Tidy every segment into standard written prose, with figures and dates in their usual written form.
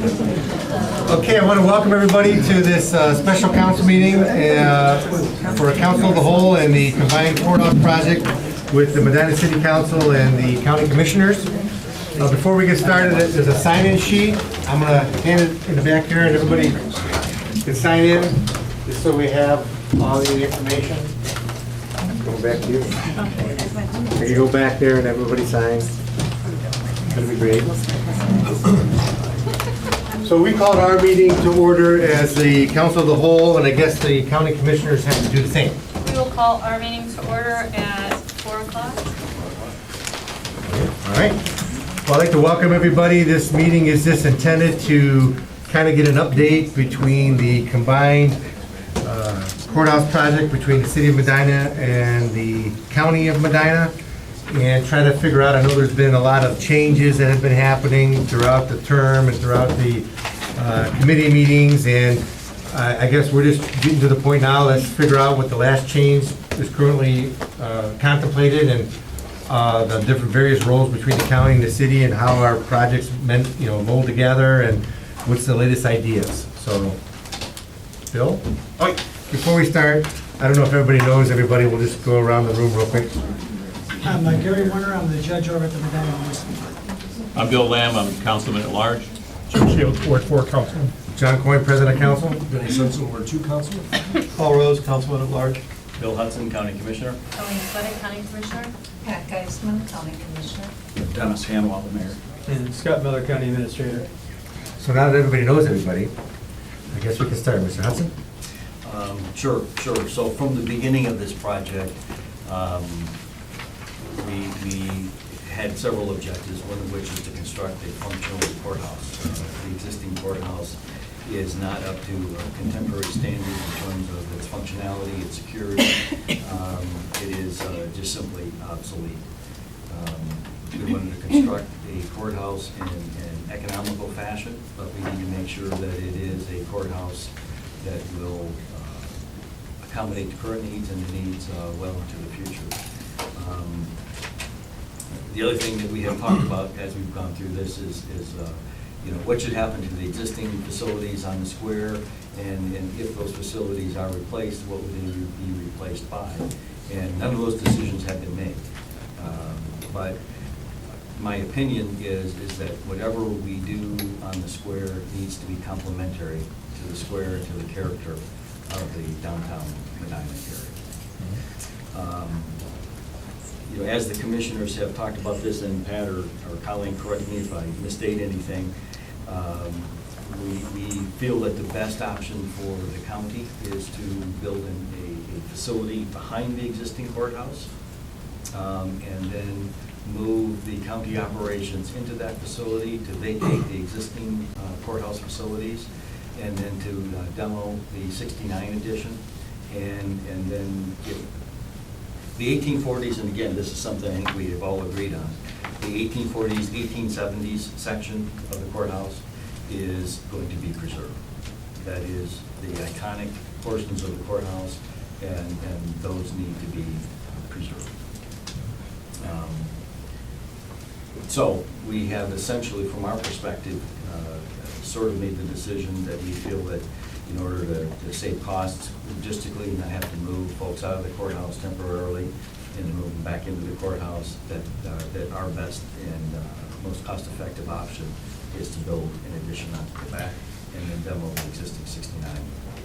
Okay, I want to welcome everybody to this special council meeting for a council of the whole and the combined courthouse project with the Medina City Council and the county commissioners. Before we get started, there's a sign-in sheet. I'm going to hand it in the back here, and everybody can sign in, just so we have all the information. Go back to you. You go back there and everybody signs. That'd be great. So we called our meeting to order as the council of the whole, and I guess the county commissioners have to do the same. We will call our meeting to order at 4 o'clock. All right. Well, I'd like to welcome everybody. This meeting is just intended to kind of get an update between the combined courthouse project between the city of Medina and the county of Medina, and try to figure out, I know there's been a lot of changes that have been happening throughout the term and throughout the committee meetings, and I guess we're just getting to the point now, let's figure out what the last change is currently contemplated, and the different various roles between the county and the city, and how our projects mold together, and what's the latest ideas. So, Bill? Before we start, I don't know if everybody knows everybody, we'll just go around the room real quick. I'm Gary Warner, I'm the judge over at the Medina Municipal Court. I'm Bill Lamb, I'm Councilman at Large. Jim Shields, Ward 4 Councilman. John Coyne, President of Council. Benny Simpson, Ward 2 Councilman. Paul Rose, Councilman at Large. Bill Hudson, County Commissioner. Colleen Sweattick, County Commissioner. Pat Geisman, County Commissioner. Dennis Hanwell, the Mayor. And Scott Miller, County Administrator. So now that everybody knows everybody, I guess we can start. Mr. Hudson? Sure. So from the beginning of this project, we had several objectives, one of which is to construct a functional courthouse. The existing courthouse is not up to contemporary standards in terms of its functionality, its security. It is just simply obsolete. We wanted to construct a courthouse in an economical fashion, but we need to make sure that it is a courthouse that will accommodate the current needs and the needs well into the future. The other thing that we have talked about as we've gone through this is what should happen to the existing facilities on the square, and if those facilities are replaced, what would they be replaced by? And none of those decisions have been made. But my opinion is that whatever we do on the square needs to be complementary to the square and to the character of the downtown Medina area. As the commissioners have talked about this, and Pat or Colleen, correct me if I misstate anything, we feel that the best option for the county is to build a facility behind the existing courthouse, and then move the county operations into that facility, to vacate the existing courthouse facilities, and then to demo the 69 edition, and then get the 1840s, and again, this is something I think we have all agreed on, the 1840s, 1870s section of the courthouse is going to be preserved. That is the iconic portions of the courthouse, and those need to be preserved. So we have essentially, from our perspective, sort of made the decision that we feel that in order to save costs logistically and not have to move folks out of the courthouse temporarily and move them back into the courthouse, that our best and most cost-effective option is to build an addition on the back and then demo the existing 69,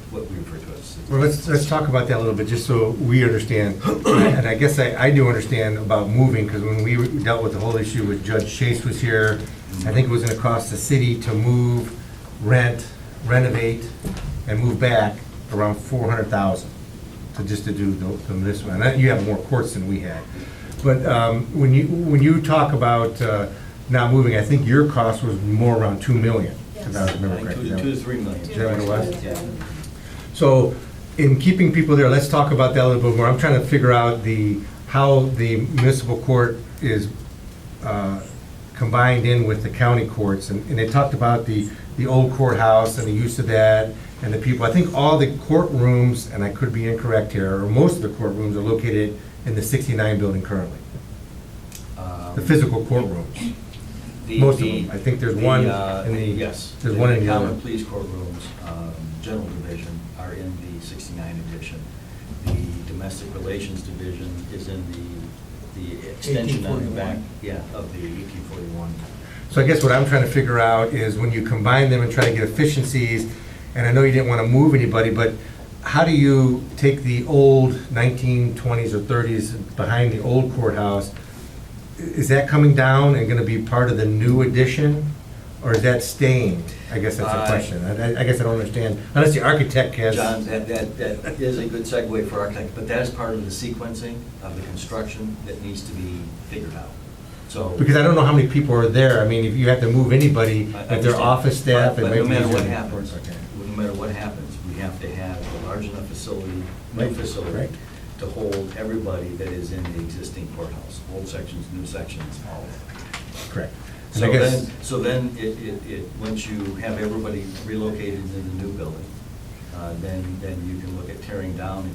what we refer to as 69. Well, let's talk about that a little bit, just so we understand. And I guess I do understand about moving, because when we dealt with the whole issue with Judge Chase was here, I think it was going to cost the city to move, rent, renovate, and move back around $400,000 to do the municipal. And you have more courts than we had. But when you talk about not moving, I think your cost was more around $2 million. If I remember correctly. 2 to 3 million. Is that what it was? Yeah. So, in keeping people there, let's talk about that a little bit more. I'm trying to figure out how the municipal court is combined in with the county courts, and they talked about the old courthouse and the use of that, and the people. I think all the courtrooms, and I could be incorrect here, or most of the courtrooms are located in the 69 building currently. The physical courtrooms. Most of them. I think there's one in the. Yes. There's one in the common other. police courtrooms, general division are in the 69 edition. The domestic relations division is in the extension on the back, of the 1841. So I guess what I'm trying to figure out is when you combine them and try to get efficiencies, and I know you didn't want to move anybody, but how do you take the old 1920s or 30s behind the old courthouse? Is that coming down and gonna be part of the new addition? Or is that staying? I guess that's the question. I guess I don't understand, unless the architect has. John, that is a good segue for architect, but that is part of the sequencing of the construction that needs to be figured out. So. Because I don't know how many people are there. I mean, if you have to move anybody, I if they're understand. office staff. But it might no be matter what easier. happens, Okay. no matter what happens, we have to have a large enough facility, Right, new facility, right. to hold everybody that is in the existing courthouse, old sections, new sections, all of it. Correct. And I guess- So then, once you have everybody relocated in the new building, then you can look at tearing down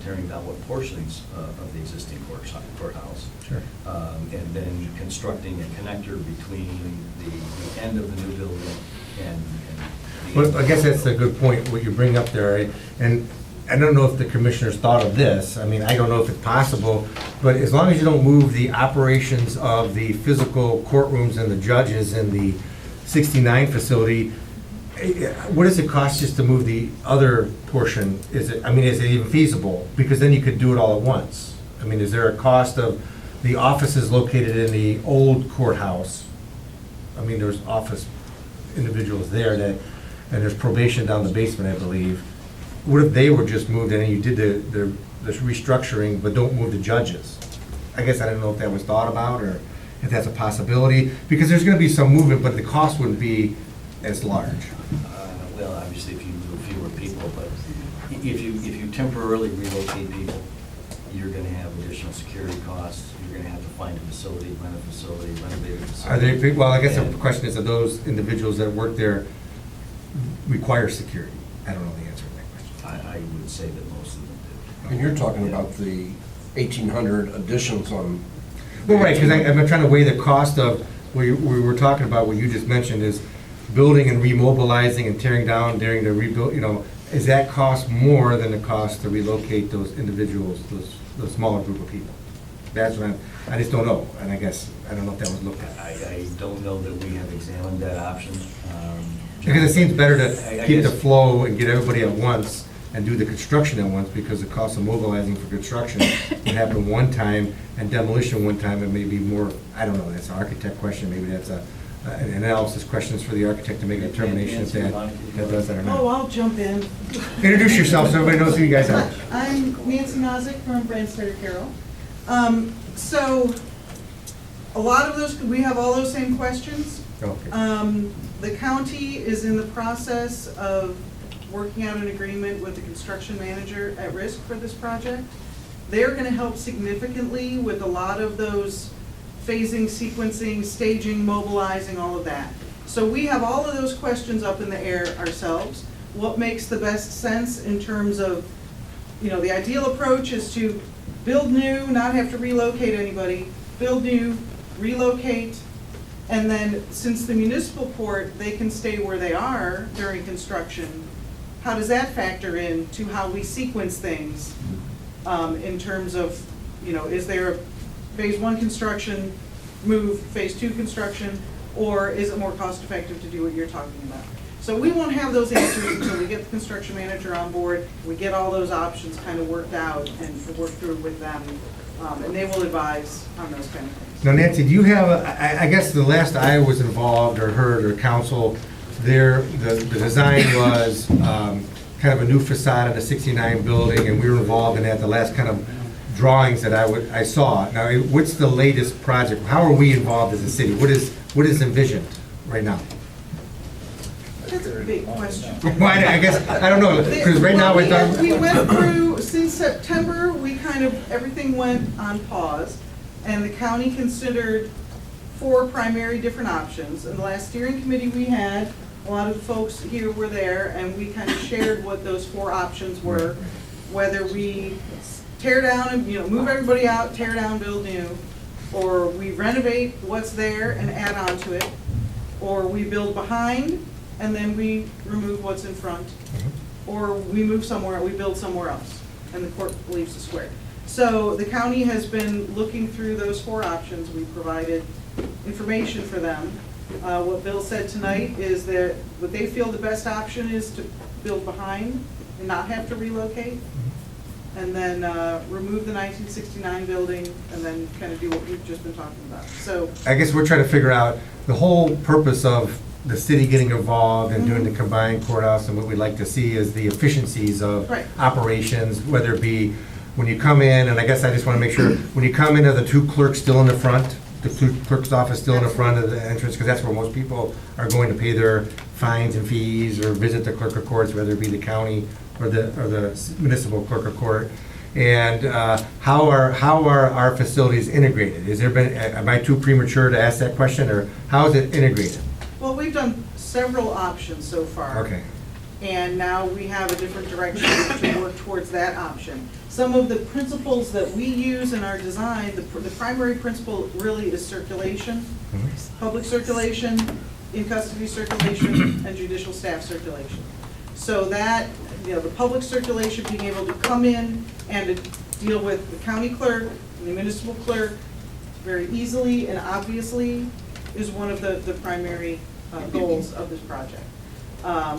what portions of the existing courthouse. Sure. And then constructing a connector between the end of the new building and the. Well, I guess that's a good point, what you bring up there, right? And I don't know if the commissioners thought of this, I mean, I don't know if it's possible, but as long as you don't move the operations of the physical courtrooms and the judges in the 69 facility, what does it cost just to move the other portion? Is it even feasible? Because then you could do it all at once. I mean, is there a cost of the offices located in the old courthouse? I mean, there's office individuals there that, and there's probation down the basement, I believe. What if they were just moved in and you did the restructuring, but don't move the judges? I guess I don't know if that was thought about, or if that's a possibility, because there's gonna be some movement, but the cost wouldn't be as large. Well, obviously, if you move fewer people, but if you temporarily relocate people, you're gonna have additional security costs, you're gonna have to find a facility, rent a facility, renovate a Are facility. they, well, I guess the And- question is, are those individuals that work there require security? I don't know the answer to that question. I would say that most of them do. And you're talking about the 1,800 additions on. Well, right, because I'm trying to weigh the cost of, we were talking about, what you just mentioned is building and remobilizing and tearing down during the rebuild, is that cost more than the cost to relocate those individuals, those smaller group of people? That's what I just don't know, and I guess, I don't know if that was looked at. I don't know that we have examined that option. Because it seems better I to keep the guess- flow and get everybody at once and do the construction at once, because the cost of mobilizing for construction would happen one time and demolition one time, and maybe more, I don't know, that's an architect question, maybe that's an analysis questions for the architect to make a determination if that does that or Oh, not. I'll jump in. Introduce yourself so everybody knows who you guys are. I'm Nancy Nozick from Brandstarter Carroll. So, a lot of those, we have all those same questions. Okay. The county is in the process of working out an agreement with the construction manager at risk for this project. They're gonna help significantly with a lot of those phasing, sequencing, staging, mobilizing, all of that. So we have all of those questions up in the air ourselves. What makes the best sense in terms of, the ideal approach is to build new, not have to relocate anybody, build new, relocate, and then since the municipal court, they can stay where they are during construction, how does that factor in to how we sequence things? In terms of, is there a phase one construction, move phase two construction, or is it more cost effective to do what you're talking about? So we won't have those answers until we get the construction manager on board, we get all those options kind of worked out and work through with them, and they will advise on those kind of things. Now, Nancy, do you have, I guess the last I was involved or heard or counsel, the design was kind of a new facade of the 69 building, and we were involved in that, the last kind of drawings that I saw. Now, what's the latest project? How are we involved as a city? What is envisioned right now? That's a big question. Well, I guess, I don't know, because right now we're Well, done. we went through, since September, everything went on pause, and the county considered 4 primary different options. In the last steering committee we had, a lot of the folks here were there, and we kind of shared what those 4 options were, whether we tear down and, move everybody out, tear down, build new, or we renovate what's there and add on to it, or we build behind and then we remove what's in front, or we move somewhere, we build somewhere else, and the court leaves the square. So the county has been looking through those 4 options. We provided information for them. What Bill said tonight is that what they feel the best option is to build behind and not have to relocate, and then remove the 1969 building, and then kind of do what we've just been talking about. So I guess we're trying to figure out the whole purpose of the city getting involved and doing the combined courthouse, and what we'd like to see is the efficiencies of Right. operations, whether it be when you come in, and I guess I just want to make sure, when you come in, are the 2 clerks still in the front? The 2 clerk's office still in the front of the entrance, because that's where most people are going to pay their fines and fees or visit the clerk of courts, whether it be the county or the municipal clerk of court. And how are our facilities integrated? Is there been, am I too premature to ask that question, or how is it integrated? well, we've done several options so far. Okay. And now we have a different direction to work towards that option. Some of the principles that we use in our design, the primary principle really is circulation, public circulation, in-custody circulation, and judicial staff circulation. So that, the public circulation, being able to come in and to deal with the county clerk and the municipal clerk very easily and obviously is one of the primary goals of this project.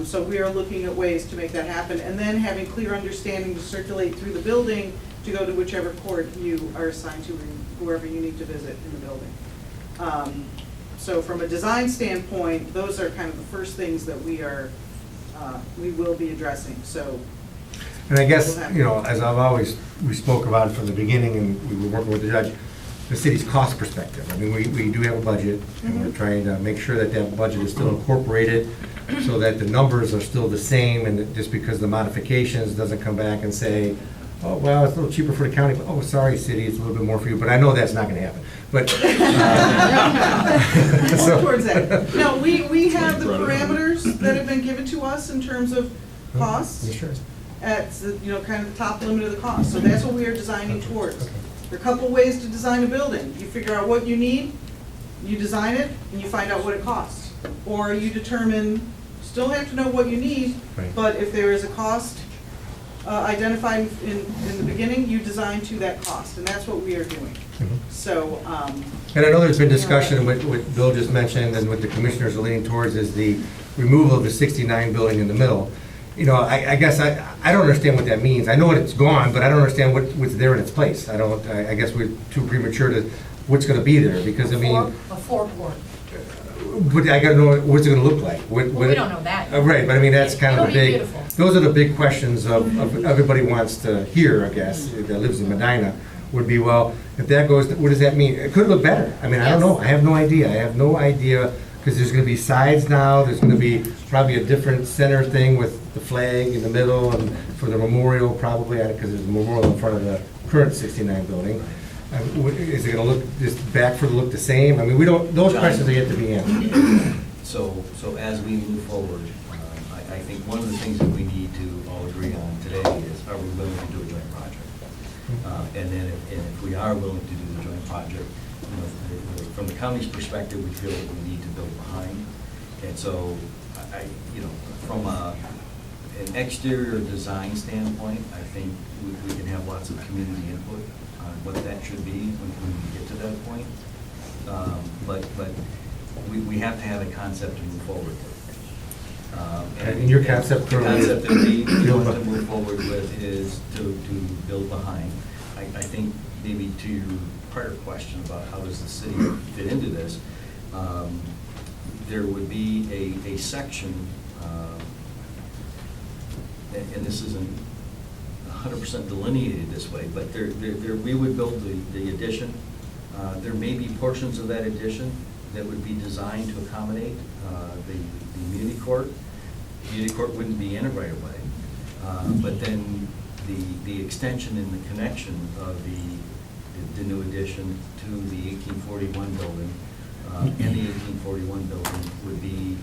So we are looking at ways to make that happen, and then having clear understanding to circulate through the building to go to whichever court you are assigned to, or whoever you need to visit in the building. So from a design standpoint, those are kind of the first things that we will be addressing, so. And I guess, as we spoke about from the beginning, and we were working with the judge, the city's cost perspective. I mean, we do have a budget, and we're trying to make sure that that budget is still incorporated, so that the numbers are still the same, and that just because the modifications doesn't come back and say, oh, well, it's a little cheaper for the county, but, oh, sorry, city, it's a little bit more for you, but I know that's not gonna happen. But, Work towards that. No, we have the parameters that have been given to us in terms of costs. Sure. At, kind of the top limit of the cost. So that's what we are designing towards. There are a couple ways to design a building. You figure out what you need, you design it, and you find out what it costs. Or you determine, still have to know what you need, Right. but if there is a cost identified in the beginning, you design to that cost, and that's what we are doing. So, And I know there's been discussion, what Bill just mentioned, and what the commissioners are leaning towards, is the removal of the 69 building in the middle. I guess I don't understand what that means. I know it's gone, but I don't understand what's there in its place. I guess we're too premature to, what's gonna be there, because I mean, A forecourt. but I gotta know, what's it gonna look like? Well, we don't know that. Right, but I mean, that's kind of the It'll be big, beautiful. those are the big questions of everybody wants to hear, I guess, that lives in Medina, would be, well, if that goes, what does that mean? It could look better. I mean, I don't know. I have no idea, because there's gonna be sides now, there's gonna be probably a different center thing with the flag in the middle, and for the memorial probably, because there's a memorial in front of the current 69 building. Is it gonna look, just back for the look the same? I mean, we don't, those questions are yet to be answered. So as we move forward, I think one of the things that we need to all agree on today is, are we willing to do a joint project? And then if we are willing to do the joint project, from the county's perspective, we feel that we need to build behind. And so, from an exterior design standpoint, I think we can have lots of community input on what that should be when we get to that point. But we have to have a concept to move forward with. And your concept The currently is concept that we build want to behind. move forward with is to build behind. I think maybe to your prior question about how does the city fit into this, there would be a section, and this isn't 100% delineated this way, but we would build the addition. There may be portions of that addition that would be designed to accommodate the community court. The community court wouldn't be in it right away, but then the extension and the connection of the new addition to the 1841 building and the 1841 building would be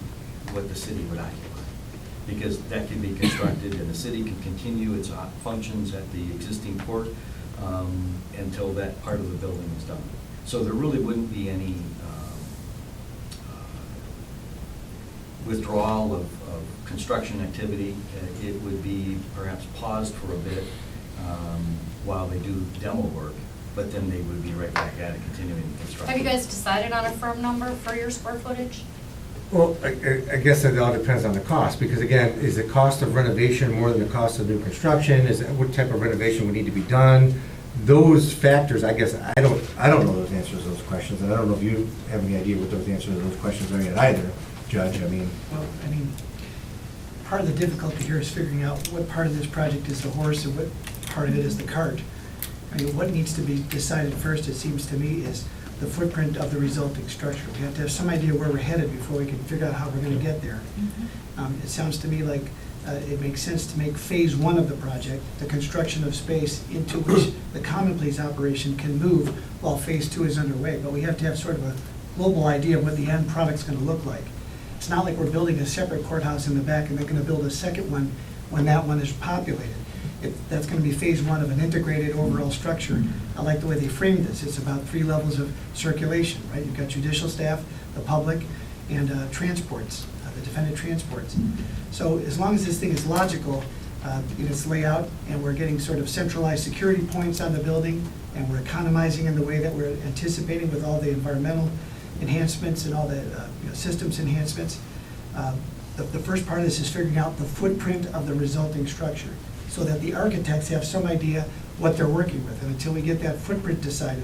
what the city would occupy. Because that can be constructed and the city can continue its functions at the existing court until that part of the building is done. So there really wouldn't be any withdrawal of construction activity, it would be perhaps paused for a bit while they do demo work, but then they would be right back at it, continuing construction. Have you guys decided on a firm number for your square footage? Well, I guess it all depends on the cost, because again, is the cost of renovation more than the cost of new construction? Is it, what type of renovation would need to be done? Those factors, I guess, I don't know those answers to those questions, and I don't know if you have any idea what those answers to those questions are yet either, Judge, I mean. Well, I mean, part of the difficulty here is figuring out what part of this project is the horse and what part of it is the cart. I mean, what needs to be decided first, it seems to me, is the footprint of the resulting structure. We have to have some idea where we're headed before we can figure out how we're gonna get there. It sounds to me like it makes sense to make phase one of the project, the construction of space into which the common pleas operation can move while phase two is underway. But we have to have sort of a global idea of what the end product's gonna look like. It's not like we're building a separate courthouse in the back and they're gonna build a second one when that one is populated. That's gonna be phase one of an integrated overall structure. I like the way they framed this. It's about 3 levels of circulation, right? You've got judicial staff, the public, and transports, the defendant transports. So as long as this thing is logical in its layout, and we're getting sort of centralized security points on the building, and we're economizing in the way that we're anticipating with all the environmental enhancements and all the systems enhancements, the first part of this is figuring out the footprint of the resulting structure, so that the architects have some idea what they're working with. And until we get that footprint decided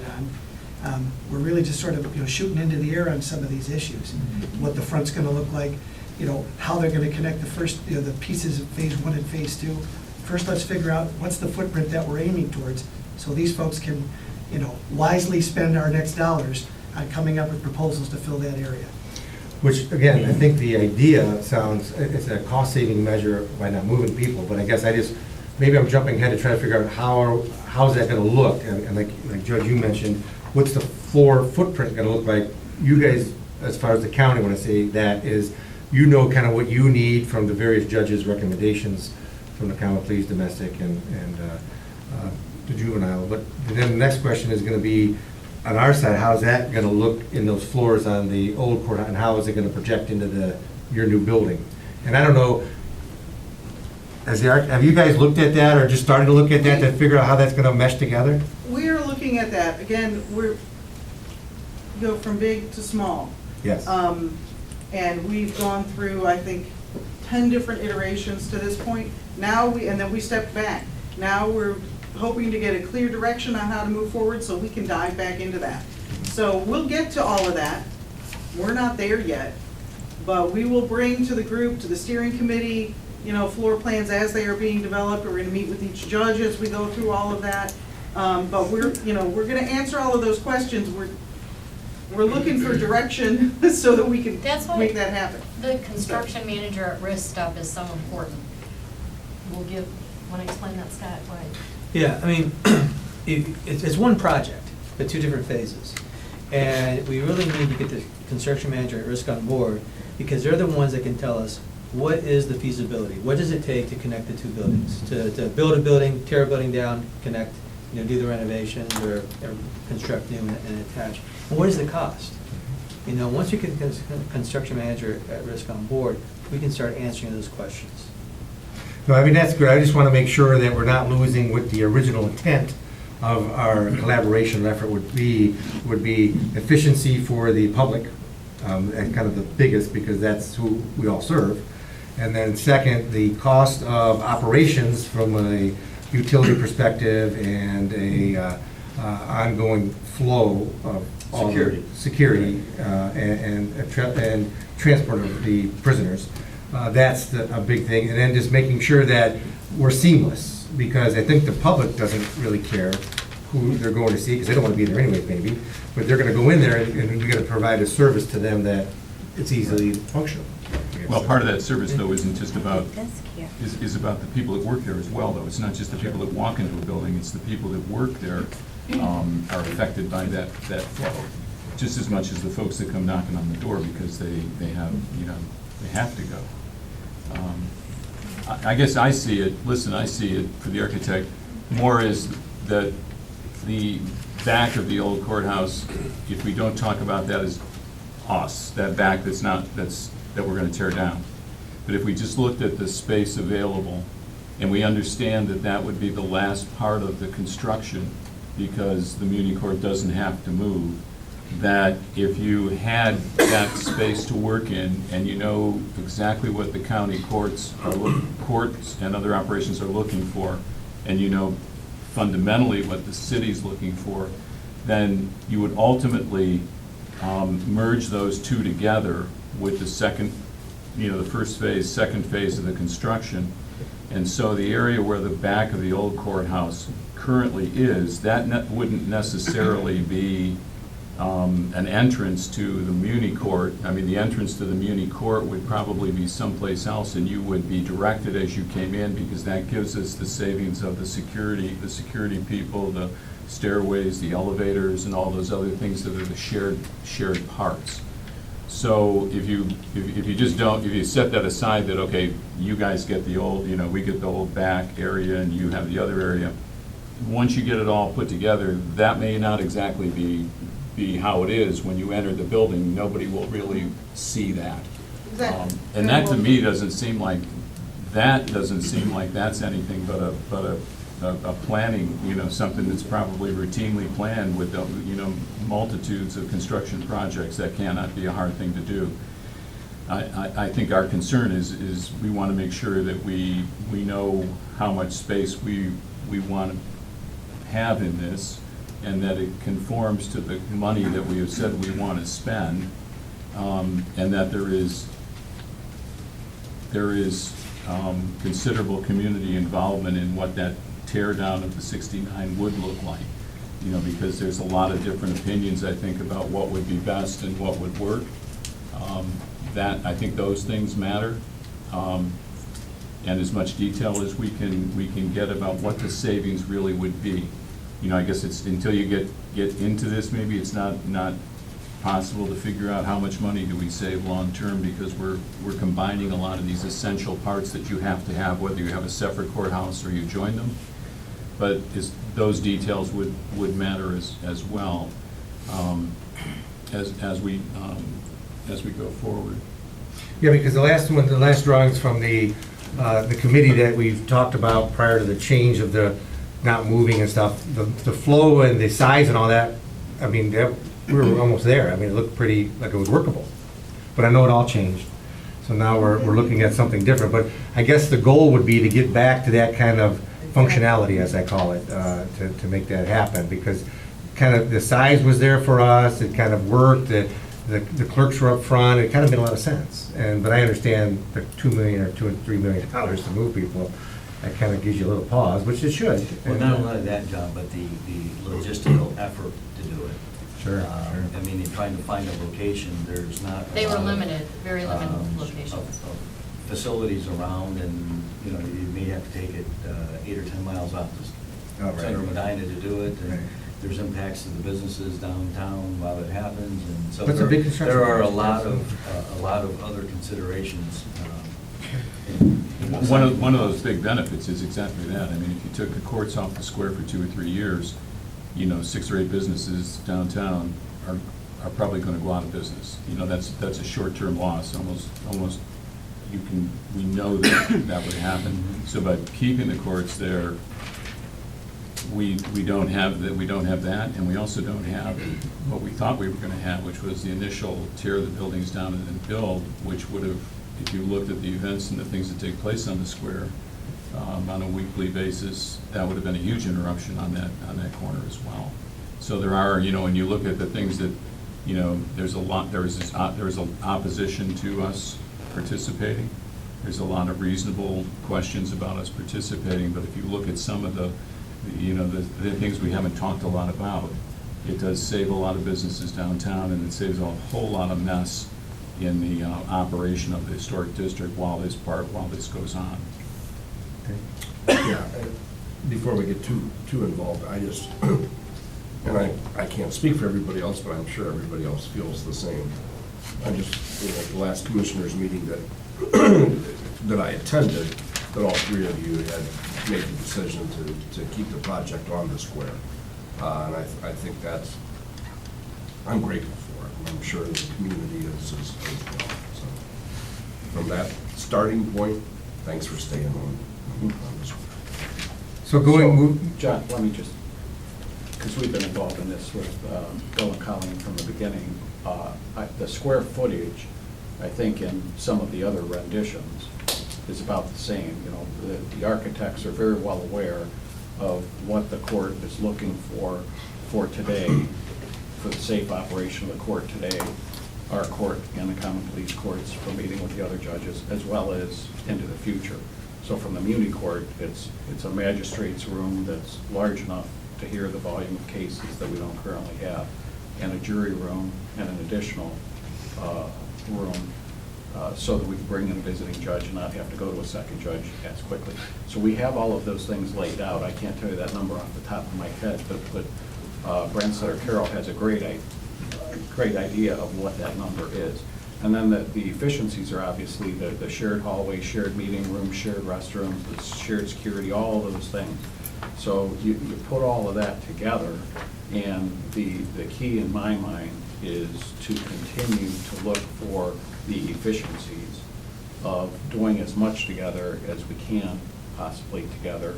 on, we're really just sort of shooting into the air on some of these issues. What the front's gonna look like, how they're gonna connect the first, the pieces of phase one and phase two. First, let's figure out what's the footprint that we're aiming towards, so these folks can, wisely spend our next dollars on coming up with proposals to fill that area. Which, again, I think the idea sounds, it's a cost-saving measure by not moving people, but I guess maybe I'm jumping ahead to try to figure out how's that gonna look, and like Judge, you mentioned, what's the floor footprint gonna look like? You guys, as far as the county, when I say that, is kind of what you need from the various judges' recommendations from the common pleas, domestic, and the juvenile. But then the next question is gonna be, on our side, how's that gonna look in those floors on the old courthouse, and how is it gonna project into your new building? And I don't know, have you guys looked at that, or just started to look at that to figure out how that's gonna mesh together? We are looking at that. Again, go from big to small. Yes. And we've gone through, I think, 10 different iterations to this point. And then we stepped back. Now we're hoping to get a clear direction on how to move forward so we can dive back into that. So we'll get to all of that. We're not there yet, but we will bring to the group, to the steering committee, floor plans as they are being developed. We're gonna meet with each judge as we go through all of that. But we're gonna answer all of those questions. We're looking for direction so that we can That's why make that happen. the construction manager at risk stuff is so important. Want to explain that, Scott? Why? Yeah, I mean, it's one project, but 2 different phases. And we really need to get the construction manager at risk on board, because they're the ones that can tell us what is the feasibility, what does it take to connect the 2 buildings, to build a building, tear a building down, connect, do the renovations or construct new and attach. And what is the cost? Once you get the construction manager at risk on board, we can start answering those questions. No, I mean, that's good. I just want to make sure that we're not losing what the original intent of our collaboration effort would be efficiency for the public, and kind of the biggest, because that's who we all serve. And then second, the cost of operations from a utility perspective and a ongoing flow of all the security and transport of the prisoners. That's a big thing. And then just making sure that we're seamless, because I think the public doesn't really care who they're going to see, because they don't want to be there anyway, maybe. But they're going to go in there, and we're going to provide a service to them that it's easily functional. Well, part of that service, though, isn't just about, is about the people that work there as well, though. It's not just the people that walk into a building, it's the people that work there are affected by that flow, just as much as the folks that come knocking on the door because they have to go. I guess I see it for the architect more as that the back of the old courthouse, if we don't talk about that as us, that back that's that we're gonna tear down. But if we just looked at the space available, and we understand that that would be the last part of the construction, because the Muni Court doesn't have to move, that if you had that space to work in, and you know exactly what the county courts and other operations are looking for, and you know fundamentally what the city's looking for, then you would ultimately merge those two together with the second, the first phase, second phase of the construction. And so the area where the back of the old courthouse currently is, that wouldn't necessarily be an entrance to the Muni Court. I mean, the entrance to the Muni Court would probably be someplace else, and you would be directed as you came in, because that gives us the savings of the security people, the stairways, the elevators, and all those other things that are the shared parts. So if you set that aside, that, okay, you guys get the old, we get the old back area and you have the other area, once you get it all put together, that may not exactly be how it is. When you enter the building, nobody will really see that. Exactly. And that to me doesn't seem like that's anything but a planning, something that's probably routinely planned with, multitudes of construction projects. That cannot be a hard thing to do. I think our concern is we want to make sure that we know how much space we want to have in this, and that it conforms to the money that we have said we want to spend, and that there is considerable community involvement in what that tear down of the 69 would look like. Because there's a lot of different opinions, I think, about what would be best and what would work. I think those things matter. And as much detail as we can get about what the savings really would be. I guess it's, until you get into this, maybe it's not possible to figure out how much money do we save long-term, because we're combining a lot of these essential parts that you have to have, whether you have a separate courthouse or you join them. But those details would matter as well, as we go forward. Yeah, because the last drawings from the committee that we've talked about prior to the change of the not moving and stuff, the flow and the size and all that, I mean, we were almost there. I mean, it looked pretty like it was workable. But I know it all changed. So now we're looking at something different. But I guess the goal would be to get back to that kind of functionality, as I call it, to make that happen. Because kind of the size was there for us, it kind of worked, the clerks were up front, it kind of made a lot of sense. But I understand the $2 million or $2 and $3 million to move people, that kind of gives you a little pause, which it should. Well, not only that, John, but the logistical effort to do it. Sure. I mean, in trying to find a location, there's not. They were a lot of, limited, very limited locations. of facilities around, and, you may have to take it 8 or 10 miles out to Oh, right. center of Medina to do it. And Right. there's impacts to the businesses downtown while it happens, and so That's a big construction there are a project. lot of other considerations. One of those big benefits is exactly that. I mean, if you took the courts off the square for 2 or 3 years, 6 or 8 businesses downtown are probably going to go out of business. That's a short-term loss, almost. We know that would happen. So by keeping the courts there, we don't have that, and we also don't have what we thought we were going to have, which was the initial tear the buildings down and then build, which would have, if you looked at the events and the things that take place on the square on a weekly basis, that would have been a huge interruption on that corner as well. So there are, when you look at the things that, there's an opposition to us participating. There's a lot of reasonable questions about us participating, but if you look at some of the things we haven't talked a lot about, it does save a lot of businesses downtown, and it saves a whole lot of mess in the operation of the historic district while this goes on. Yeah, before we get too involved, and I can't speak for everybody else, but I'm sure everybody else feels the same. The last commissioners meeting that I attended, that all 3 of you had made the decision to keep the project on the square. And I think I'm grateful for it, and I'm sure the community is as well. So from that starting point, thanks for staying on this. So going, John, let me just, because we've been involved in this with Bill and Colleen from the beginning, the square footage, I think in some of the other renditions, is about the same. You know, the architects are very well aware of what the court is looking for today, for the safe operation of the court today, our court and the common police courts for meeting with the other judges, as well as into the future. So from the Muni Court, it's a magistrate's room that's large enough to hear the volume of cases that we don't currently have, and a jury room and an additional room, so that we can bring in a visiting judge and not have to go to a second judge as quickly. So we have all of those things laid out. I can't tell you that number off the top of my head, but Branstetter Carroll has a great idea of what that number is. And then the efficiencies are obviously the shared hallway, shared meeting room, shared restrooms, the shared security, all of those things. So you put all of that together, and the key in my mind is to continue to look for the efficiencies of doing as much together as we can possibly together.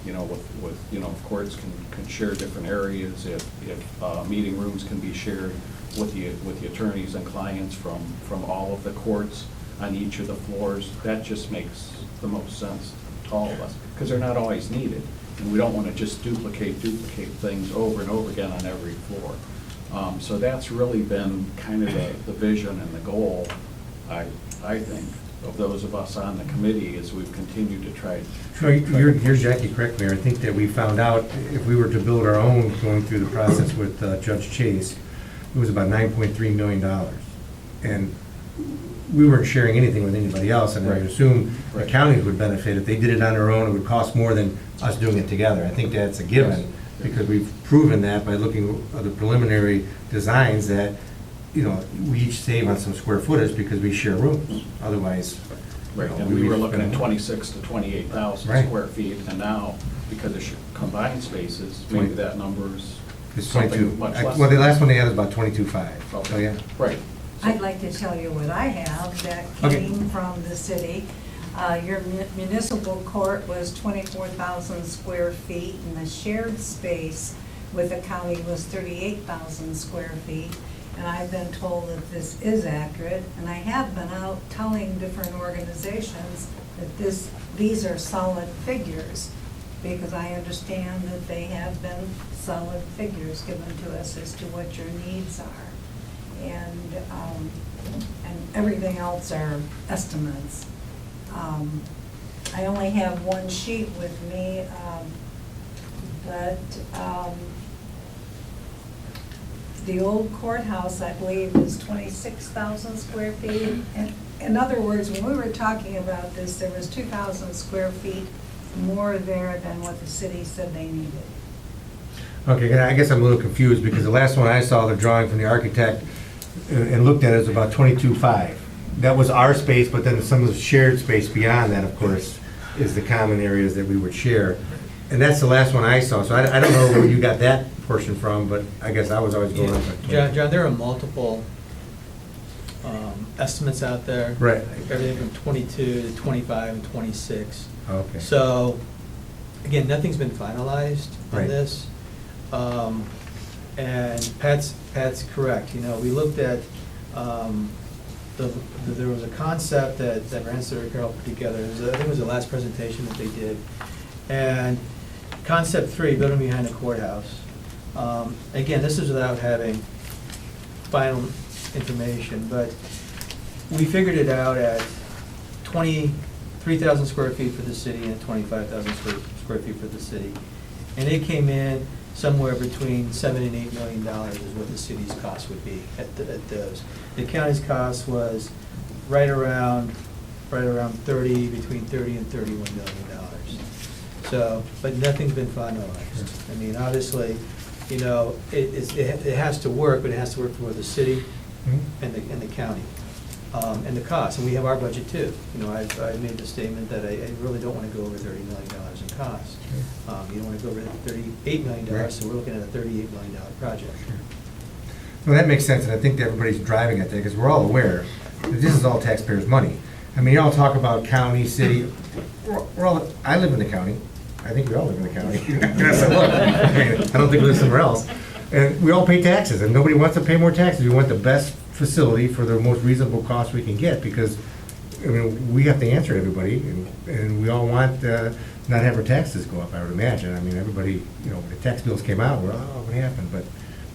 You know, with you know, if courts can share different areas, if meeting rooms can be shared with the attorneys and clients from all of the courts on each of the floors, that just makes the most sense to all of us, because they're not always needed, and we don't want to just duplicate things over and over again on every floor. So that's really been kind of the vision and the goal, I think, of those of us on the committee as we've continued to try. so you're Jackie, correct me, I think that we found out if we were to build our own, going through the process with Judge Chase, it was about $9.3 million. And we weren't sharing anything with anybody else, and I Right. assume the Right. counties would benefit. If they did it on their own, it would cost more than us doing it together. I think that's a given, Yes. because we've proven that by looking at the preliminary designs that, you know, we each save on some square footage because we share rooms. Otherwise, you Right, know, and we were looking at spend- 26 to 28,000 Right. square feet, and now, because of combined spaces, maybe that number's It's something 22. much less. Well, the last one they had was about 22.5. So, Okay. yeah. Right. I'd like to tell you what I have that Okay. came from the city. Your municipal court was 24,000 square feet, and the shared space with the county was 38,000 square feet. And I've been told that this is accurate, and I have been out telling different organizations that these are solid figures, because I understand that they have been solid figures given to us as to what your needs are. And everything else are estimates. I only have one sheet with me, but the old courthouse, I believe, is 26,000 square feet. And in other words, when we were talking about this, there was 2,000 square feet more there than what the city said they needed. Okay, I guess I'm a little confused, because the last one I saw, the drawing from the architect, and looked at it, was about 22.5. That was our space, but then some of the shared space beyond that, of course, is the common areas that we would share. And that's the last one I saw, so I don't know where you got that portion from, but I guess I was always going up at John, there are multiple estimates out there. Right. Everything from 22 to 25 and 26. Okay. So, again, nothing's been finalized on Right. this. And Pat's correct, you know, we looked at, there was a concept that Branstetter Carroll put together. I think it was the last presentation that they did. And concept 3, building behind the courthouse. Again, this is without having final information, but we figured it out at 23,000 square feet for the city and 25,000 square feet for the city. And it came in somewhere between $7 and $8 million is what the city's cost would be at those. The county's cost was right around 30, between 30 and $31 million. So, but nothing's been finalized. I mean, obviously, you know, it has to work, but it has to work for the city and the county, and the cost. And we have our budget too. You know, I've made the statement that I really don't want to go over $30 million in cost. You don't want to go over $38 million, Right. so we're looking at a $38 million project. Well, that makes sense, and I think that everybody's driving at that, because we're all aware this is all taxpayers' money. I mean, y'all talk about county, city, we're all, I live in the county, I think we all live in the county. I said, look, I mean, I don't think we live somewhere else. And we all pay taxes, and nobody wants to pay more taxes. We want the best facility for the most reasonable cost we can get, because, I mean, we have to answer to everybody, and we all want, not have our taxes go up, I would imagine. I mean, everybody, you know, the tax bills came out, we're, oh, what happened? But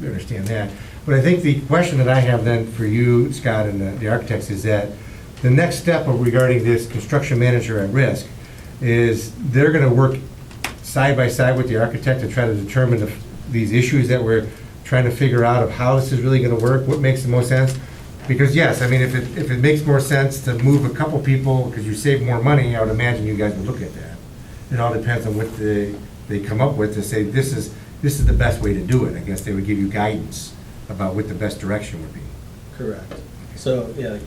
we understand that. But I think the question that I have then for you, Scott, and the architects, is that the next step regarding this construction manager at risk is they're gonna work side by side with the architect to try to determine these issues that we're trying to figure out of how this is really gonna work, what makes the most sense. Because yes, I mean, if it makes more sense to move a couple people, because you save more money, I would imagine you guys would look at that. It all depends on what they come up with to say, this is the best way to do it. I guess they would give you guidance about what the best direction would be. Correct. So, yeah,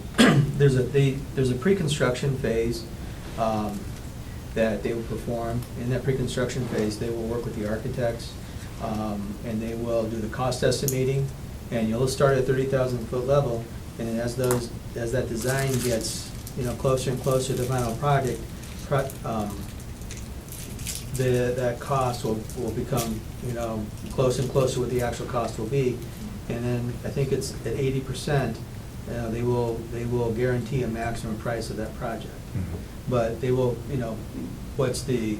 there's a pre-construction phase that they will perform. In that pre-construction phase, they will work with the architects, and they will do the cost estimating, and you'll start at 30,000-foot level, and as that design gets, you know, closer and closer to the final project, that cost will become, you know, closer and closer what the actual cost will be. And then I think it's at 80%, they will guarantee a maximum price of that project. But they will, you know, what's the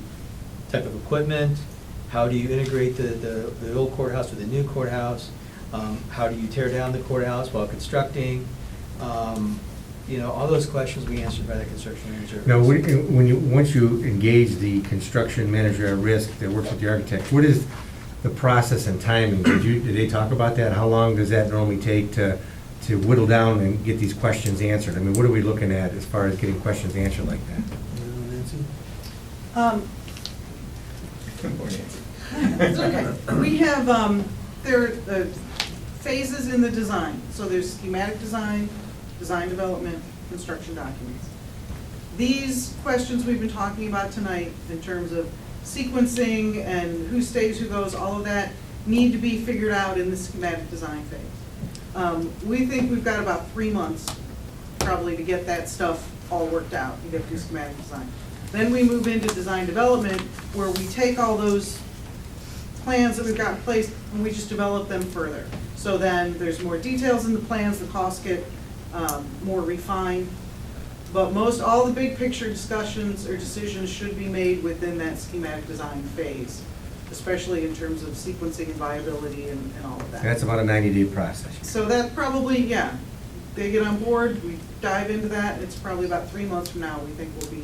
type of equipment? How do you integrate the old courthouse with the new courthouse? How do you tear down the courthouse while constructing? You know, all those questions we answered by the construction manager. Now, once you engage the construction manager at risk that works with the architect, what is the process and timing? Did they talk about that? How long does that normally take to whittle down and get these questions answered? I mean, what are we looking at as far as getting questions answered like that? It's okay. We have, there are phases in the design. So there's schematic design, design development, construction documents. These questions we've been talking about tonight in terms of sequencing and who stays, who goes, all of that need to be figured out in the schematic design phase. We think we've got about 3 months probably to get that stuff all worked out and get through schematic design. Then we move into design development, where we take all those plans that we've got in place and we just develop them further. So then there's more details in the plans, the costs get more refined. But all the big picture discussions or decisions should be made within that schematic design phase, especially in terms of sequencing and viability and all of that. That's about a 90-day process. So that probably, yeah, they get on board, we dive into that, it's probably about 3 months from now, we think we'll be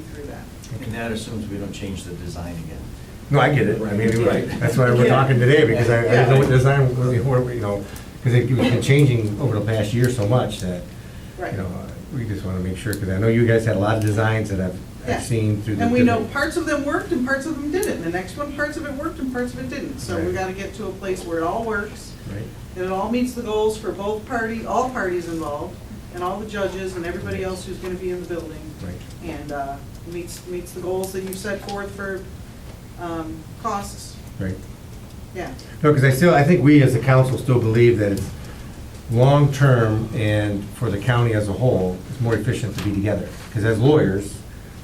through that. And that assumes we don't change the design again. No, I get it. I mean, you're right. That's why we're talking today, because I didn't know what design, you know, because it's been changing over the past year so much that, Right. you know, we just want to make sure, because I know you guys had a lot of designs that Yeah. I've seen through the. And we know parts of them worked and parts of them didn't. The next one, parts of it worked and parts of it didn't. So we Right. gotta get to a place where it all works, Right. and it all meets the goals for all parties involved, and all the judges and everybody else who's gonna be in the building. Right. And, meets the goals that you've set forth for, costs. Right. Yeah. No, because I think we as a council still believe that it's long-term, and for the county as a whole, it's more efficient to be together. Because as lawyers,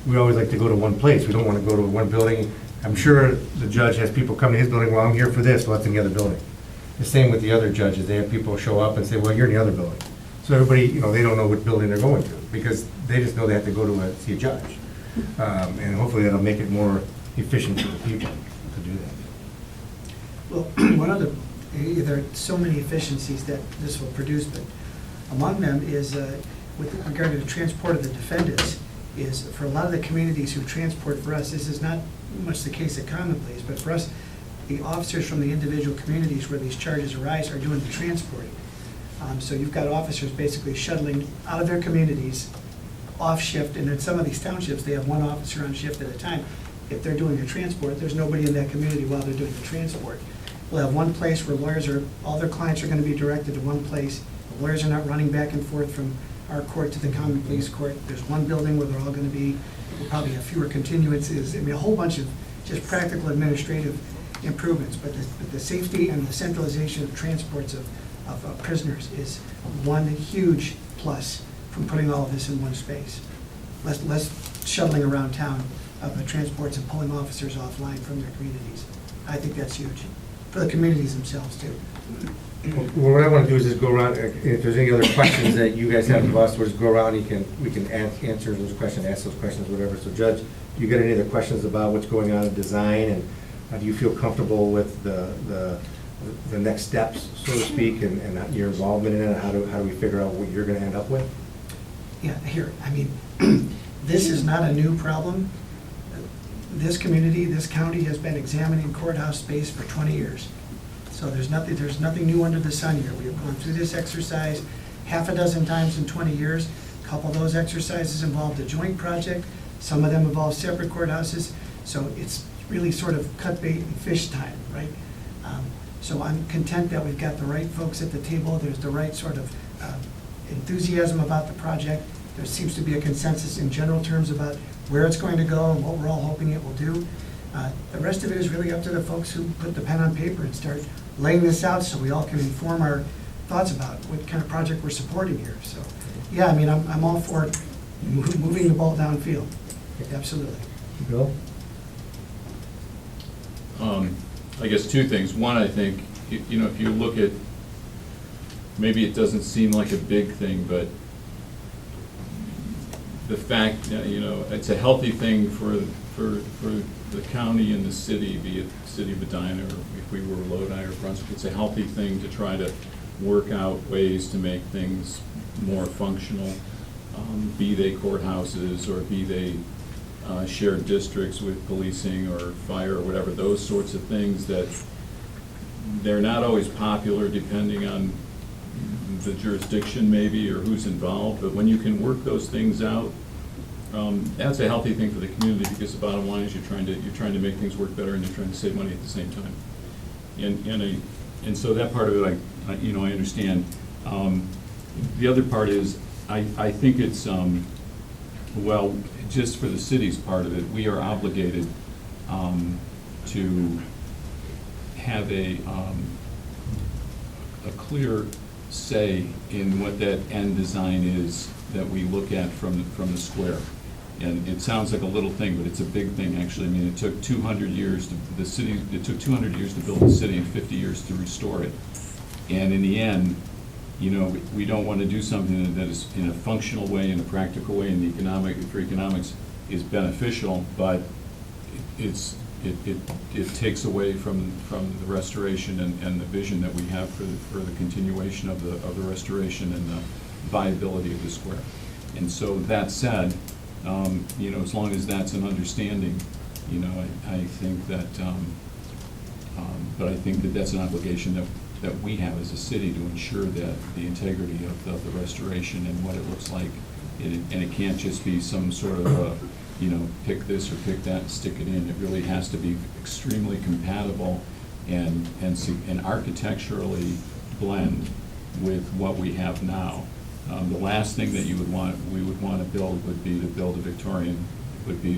we always like to go to one place. We don't want to go to one building. I'm sure the judge has people come to his building, well, I'm here for this, well, that's in the other building. The same with the other judges. They have people show up and say, well, you're in the other building. So everybody, you know, they don't know what building they're going to, because they just know they have to go to see a judge. And hopefully that'll make it more efficient for the people to do that. Well, one of the, there are so many efficiencies that this will produce, but among them is, with regard to the transport of the defendants, is for a lot of the communities who transport for us, this is not much the case at Common Pleas, but for us, the officers from the individual communities where these charges arise are doing the transporting. So you've got officers basically shuttling out of their communities, off shift, and in some of these townships, they have one officer on shift at a time. If they're doing the transport, there's nobody in that community while they're doing the transport. We'll have one place where all their clients are gonna be directed to one place. The lawyers are not running back and forth from our court to the Common Pleas Court. There's one building where they're all gonna be. We'll probably have fewer continuances. I mean, a whole bunch of just practical administrative improvements. But the safety and the centralization of transports of prisoners is one huge plus from putting all of this in one space. Less shuttling around town of the transports and pulling officers offline from their communities. I think that's huge, for the communities themselves too. Well, what I want to do is just go around, if there's any other questions that you guys have of us, we'll just go around, we can answer those questions, ask those questions, whatever. So Judge, you got any other questions about what's going on in design, and do you feel comfortable with the next steps, so to speak, and your involvement in it? How do we figure out what you're going to end up with? Yeah, here, I mean, this is not a new problem. This community, this county has been examining courthouse space for 20 years. So there's nothing new under the sun here. We have gone through this exercise half a dozen times in 20 years. A couple of those exercises involved a joint project. Some of them involve separate courthouses. So it's really sort of cut bait and fish time, right? So I'm content that we've got the right folks at the table. There's the right sort of enthusiasm about the project. There seems to be a consensus in general terms about where it's going to go and what we're all hoping it will do. The rest of it is really up to the folks who put the pen on paper and start laying this out so we all can inform our thoughts about what kind of project we're supporting here. So, yeah, I mean, I'm all for moving the ball downfield. Absolutely. Bill? I guess two things. One, I think, you know, if you look at, maybe it doesn't seem like a big thing, but the fact, you know, it's a healthy thing for the county and the city, be it the city of Edina, or if we were Lodi or Brunswick, it's a healthy thing to try to work out ways to make things more functional, be they courthouses or be they shared districts with policing or fire or whatever, those sorts of things that they're not always popular depending on the jurisdiction maybe or who's involved, but when you can work those things out, that's a healthy thing for the community, because the bottom line is you're trying to make things work better and you're trying to save money at the same time. And so that part of it, I understand. The other part is, I think it's, well, just for the city's part of it, we are obligated to have a clear say in what that end design is that we look at from the square. And it sounds like a little thing, but it's a big thing, actually. I mean, it took 200 years it took 200 years to build the city and 50 years to restore it. And in the end, you know, we don't want to do something that is in a functional way, in a practical way, and for economics is beneficial, but it takes away from the restoration and the vision that we have for the continuation of the restoration and the viability of the square. And so that said, you know, as long as that's an understanding, you know, I think that, but I think that that's an obligation that we have as a city to ensure that the integrity of the restoration and what it looks like, and it can't just be some sort of you know, pick this or pick that and stick it in. It really has to be extremely compatible and architecturally blend with what we have now. The last thing that we would want to build would be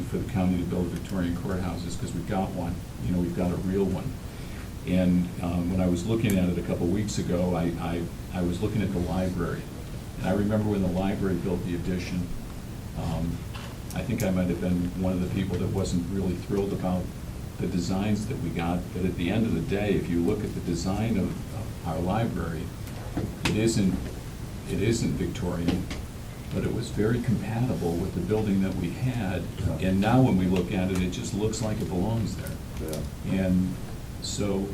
for the county to build Victorian courthouses, because we've got one. You know, we've got a real one. And when I was looking at it a couple weeks ago, I was looking at the library. And I remember when the library built the addition, I think I might have been one of the people that wasn't really thrilled about the designs that we got. But at the end of the day, if you look at the design of our library, it isn't Victorian, but it was very compatible with the building that we had. And now when we look at it, it just looks like it belongs there. Yeah. And so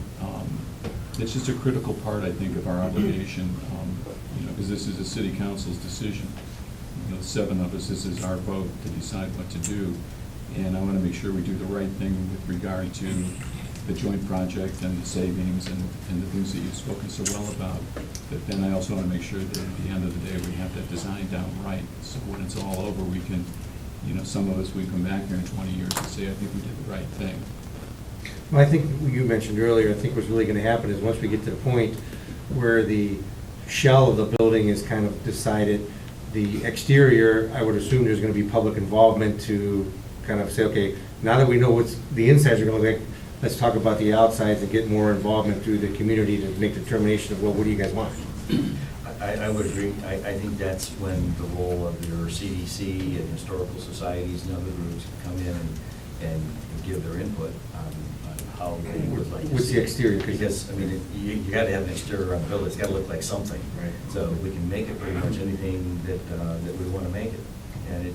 it's just a critical part, I think, of our obligation, you know, because this is a city council's decision. You know, 7 of us, this is our vote to decide what to do. And I want to make sure we do the right thing with regard to the joint project and the savings and the things that you've spoken so well about. But then I also want to make sure that at the end of the day, we have that design down right. So when it's all over, we can, you know, some of us, we come back here in 20 years and say, I think we did the right thing. Well, I think you mentioned earlier, I think what's really going to happen is once we get to the point where the shell of the building is kind of decided, the exterior, I would assume there's going to be public involvement to kind of say, okay, now that we know what the insides are going to look like, let's talk about the outsides and get more involvement through the community to make the determination of, well, what do you guys want? I would agree. I think that's when the role of your CDC and historical societies and other groups come in and give their input on how they would like to see. What's the exterior? Because, I mean, you gotta have an exterior on the building, it's gotta look like something. Right. So we can make it pretty much anything that we wanna make it. And it,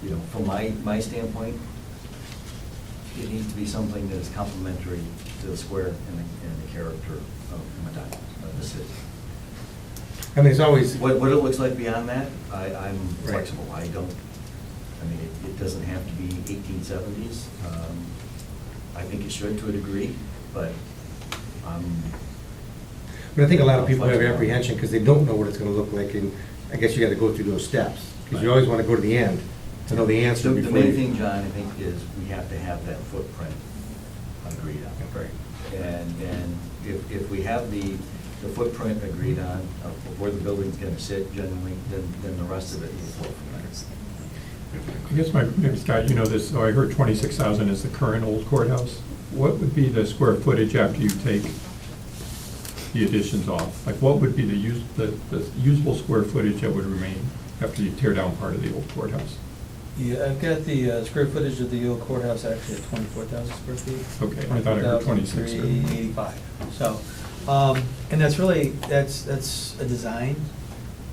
you know, from my standpoint, it needs to be something that is complementary to the square and the character of Medina, of the city. I mean, it's always, What it looks like beyond that, I'm Right. flexible. I mean, it doesn't have to be 1870s. I think it should to a degree, but but I think a lot of people have apprehension because they don't know what it's gonna look like, and I guess you gotta go through those steps, because you always wanna go to the end to know the answer The before main you. thing, John, I think, is we have to have that footprint agreed on. Right. And if we have the footprint agreed on of where the building's gonna sit generally, then the rest of it will flow from there. I guess maybe Scott, you know this, so I heard 26,000 is the current old courthouse. What would be the square footage after you take the additions off? Like, what would be the usable square footage that would remain after you tear down part of the old courthouse? Yeah, I've got the square footage of the old courthouse actually at 24,000 square feet. Okay, I thought I heard 26. 385. So, and that's really, that's a design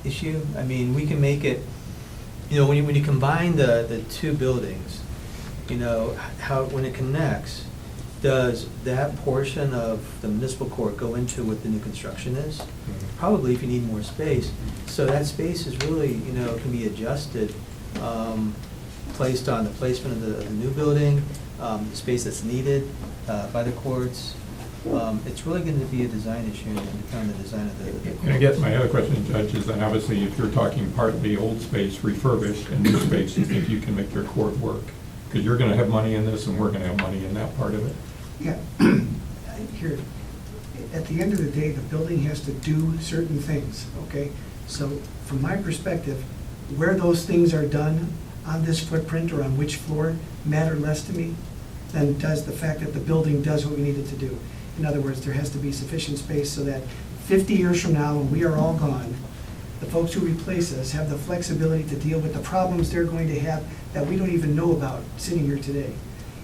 issue. I mean, we can make it, you know, when you combine the two buildings, you know, how, when it connects, does that portion of the municipal court go into what the new construction is? Probably if you need more space. So that space is really, you know, can be adjusted, placed on the placement of the new building, the space that's needed by the courts. It's really going to be a design issue and depend on the design of the. And I guess my other question, Judge, is that obviously if you're talking partly old space refurbished and new space, you think you can make your court work? Because you're gonna have money in this and we're gonna have money in that part of it. Yeah, here, at the end of the day, the building has to do certain things, okay? So from my perspective, where those things are done on this footprint or on which floor matter less to me than does the fact that the building does what we need it to do. In other words, there has to be sufficient space so that 50 years from now, when we are all gone, the folks who replace us have the flexibility to deal with the problems they're going to have that we don't even know about sitting here today.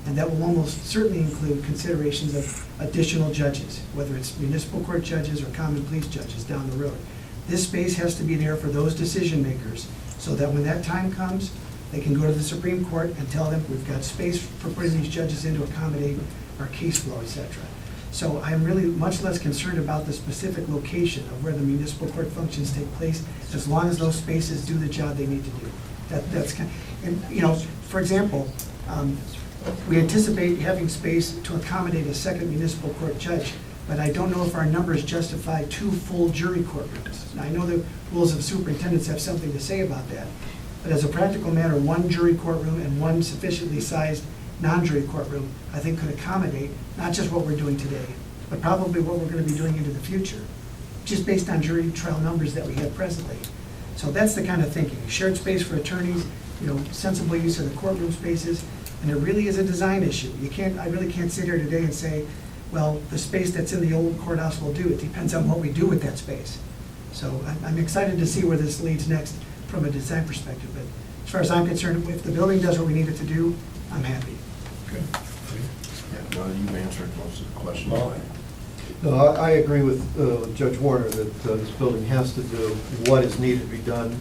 And that will almost certainly include considerations of additional judges, whether it's municipal court judges or common police judges down the road. This space has to be there for those decision makers, so that when that time comes, they can go to the Supreme Court and tell them, we've got space for putting these judges in to accommodate our case flow, et cetera. So I'm really much less concerned about the specific location of where the municipal court functions take place, as long as those spaces do the job they need to do. That's kind and, you know, for example, we anticipate having space to accommodate a second municipal court judge, but I don't know if our numbers justify 2 full jury courtrooms. Now, I know the rules of superintendents have something to say about that, but as a practical matter, 1 jury courtroom and 1 sufficiently sized non-jury courtroom, I think could accommodate not just what we're doing today, but probably what we're going to be doing into the future, just based on jury trial numbers that we have presently. So that's the kind of thinking, shared space for attorneys, you know, sensible use of the courtroom spaces, and it really is a design issue. I really can't sit here today and say, well, the space that's in the old courthouse will do. It depends on what we do with that space. So I'm excited to see where this leads next from a design perspective, but as far as I'm concerned, if the building does what we need it to do, I'm happy. Okay. Yeah, well, you've answered most of the questions. No, I agree with Judge Warner that this building has to do what is needed to be done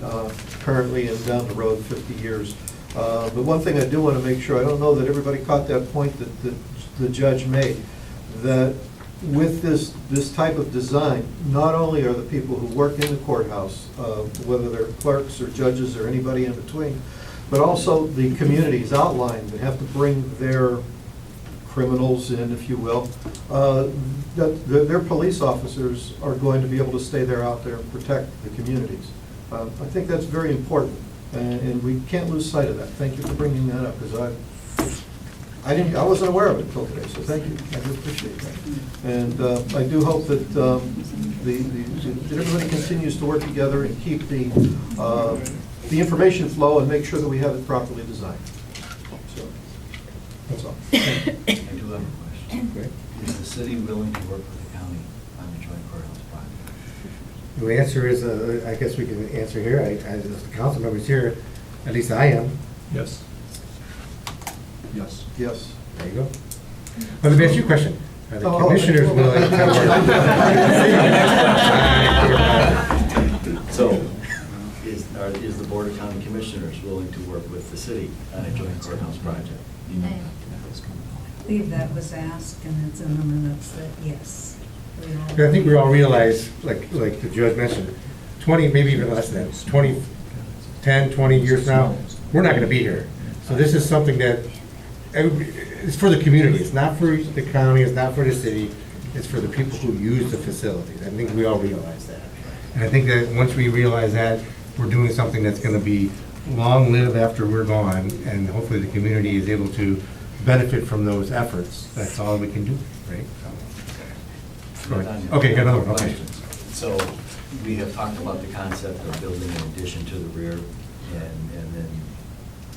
currently and down the road 50 years. But one thing I do want to make sure, I don't know that everybody caught that point that the judge made, that with this type of design, not only are the people who work in the courthouse, whether they're clerks or judges or anybody in between, but also the communities outlined that have to bring their criminals in, if you will, that their police officers are going to be able to stay there out there and protect the communities. I think that's very important, and we can't lose sight of that. Thank you for bringing that up, because I wasn't aware of it until today, so thank you. I do appreciate that. And I do hope that that everybody continues to work together and keep the information flow and make sure that we have it properly designed. So, that's all. I do have a question. Great. Is the city willing to work with the county on the joint courthouse project? The answer is, I guess we can answer here, as the council members here, at least I am. Yes. Yes. Yes. There you go. But let me ask you a question. Are the Oh, commissioners willing to work? So, is the Board of County Commissioners willing to work with the city on a joint courthouse project? I believe that was asked, and it's in the minutes that yes. we all- I think we all realize, like the judge mentioned, 20, maybe even less than that, 20, 10, 20 years now, we're not gonna be here. So this is something that, it's for the community, it's not for the county, it's not for the city, it's for the people who use the facilities. I think we all realize that. And I think that once we realize that, we're doing something that's gonna be long-lived after we're gone, and hopefully the community is able to benefit from those efforts. That's all we can do, right? So- Go ahead. Okay, got another one, okay. Questions. So, we have talked about the concept of building an addition to the rear and then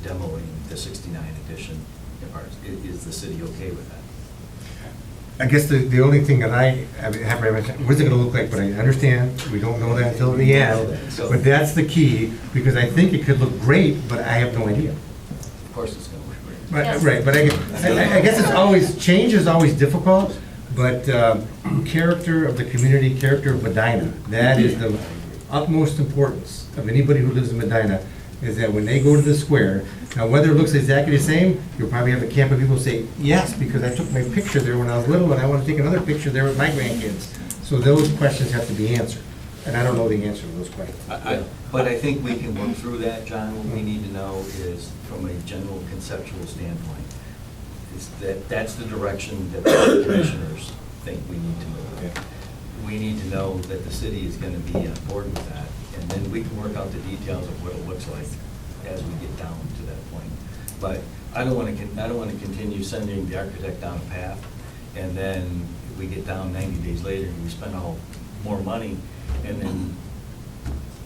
demoing the 69 addition. Is the city okay with that? I guess the only thing that I have to mention, what's it gonna look like, but I understand, we don't know that until the end. But that's the key, because I think it could look great, but I have no idea. Of course it's going to look great. But, Yes. right, but I guess it's always, change is always difficult, but character of the community, character of Medina, that is the utmost importance of anybody who lives in Medina, is that when they go to the square, now whether it looks exactly the same, you'll probably have a camp of people say, yes, because I took my picture there when I was little, and I want to take another picture there with my grandkids. So those questions have to be answered, and I don't know the answer to those questions. But I think we can work through that, John. What we need to know is, from a general conceptual standpoint, is that's the direction that the commissioners think we need to move. We need to know that the city is going to be on board with that, and then we can work out the details of what it looks like as we get down to that point. But I don't want to continue sending the architect down a path, and then we get down 90 days later and we spend all more money, and then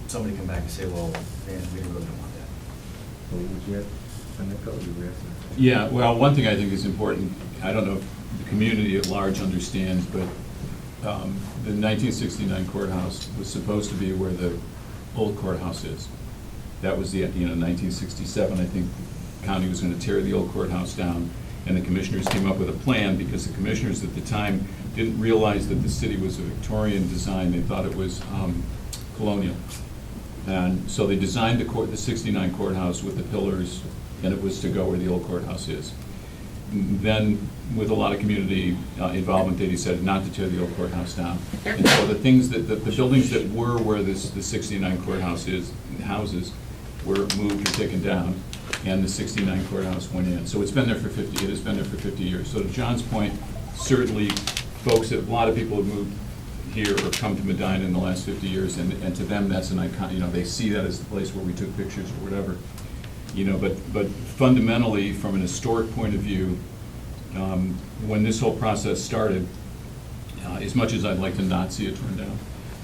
somebody come back and say, well, man, we really don't want that. Yeah, well, one thing I think is important, I don't know if the community at large understands, but the 1969 courthouse was supposed to be where the old courthouse is. That was the, 1967, I think, the county was gonna tear the old courthouse down, and the commissioners came up with a plan, because the commissioners at the time didn't realize that the city was a Victorian design, they thought it was colonial. And so they designed the 69 courthouse with the pillars, and it was to go where the old courthouse is. Then, with a lot of community involvement, they decided not to tear the old courthouse down. And so the things that, the buildings that were where the 69 courthouse is, houses, were moved or taken down, and the 69 courthouse went in. So it's been there for 50, it has been there for 50 years. So to John's point, certainly folks, a lot of people have moved here or come to Medina in the last 50 years, and to them, that's an icon, they see that as the place where we took pictures or whatever. But fundamentally, from an historic point of view, when this whole process started, as much as I'd like to not see it torn down,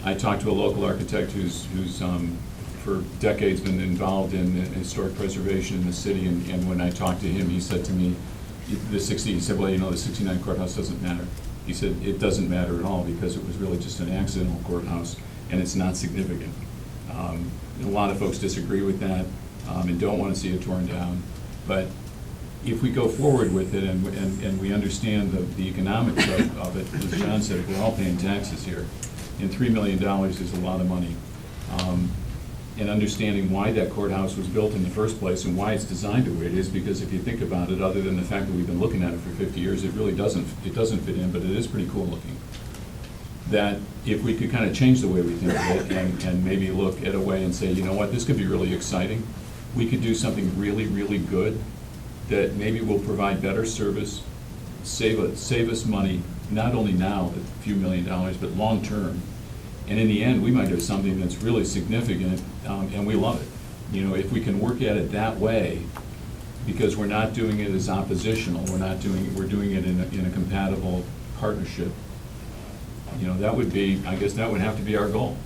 I talked to a local architect who's for decades been involved in historic preservation in the city, and when I talked to him, he said to me, he said, well, the 69 courthouse doesn't matter. He said, it doesn't matter at all, because it was really just an accidental courthouse, and it's not significant. A lot of folks disagree with that, and don't want to see it torn down. But if we go forward with it and we understand the economics of it, as John said, we're all paying taxes here, and $3 million is a lot of money. And understanding why that courthouse was built in the first place and why it's designed the way it is, because if you think about it, other than the fact that we've been looking at it for 50 years, it really doesn't fit in, but it is pretty cool looking. That if we could kind of change the way we think of it and maybe look at a way and say, you know what, this could be really exciting. We could do something really, really good that maybe will provide better service, save us money, not only now, a few $1 million, but long term. And in the end, we might have something that's really significant, and we love it. If we can work at it that way, because we're not doing it as oppositional, we're doing it in a compatible partnership. That would be, I guess that would have to be our goal.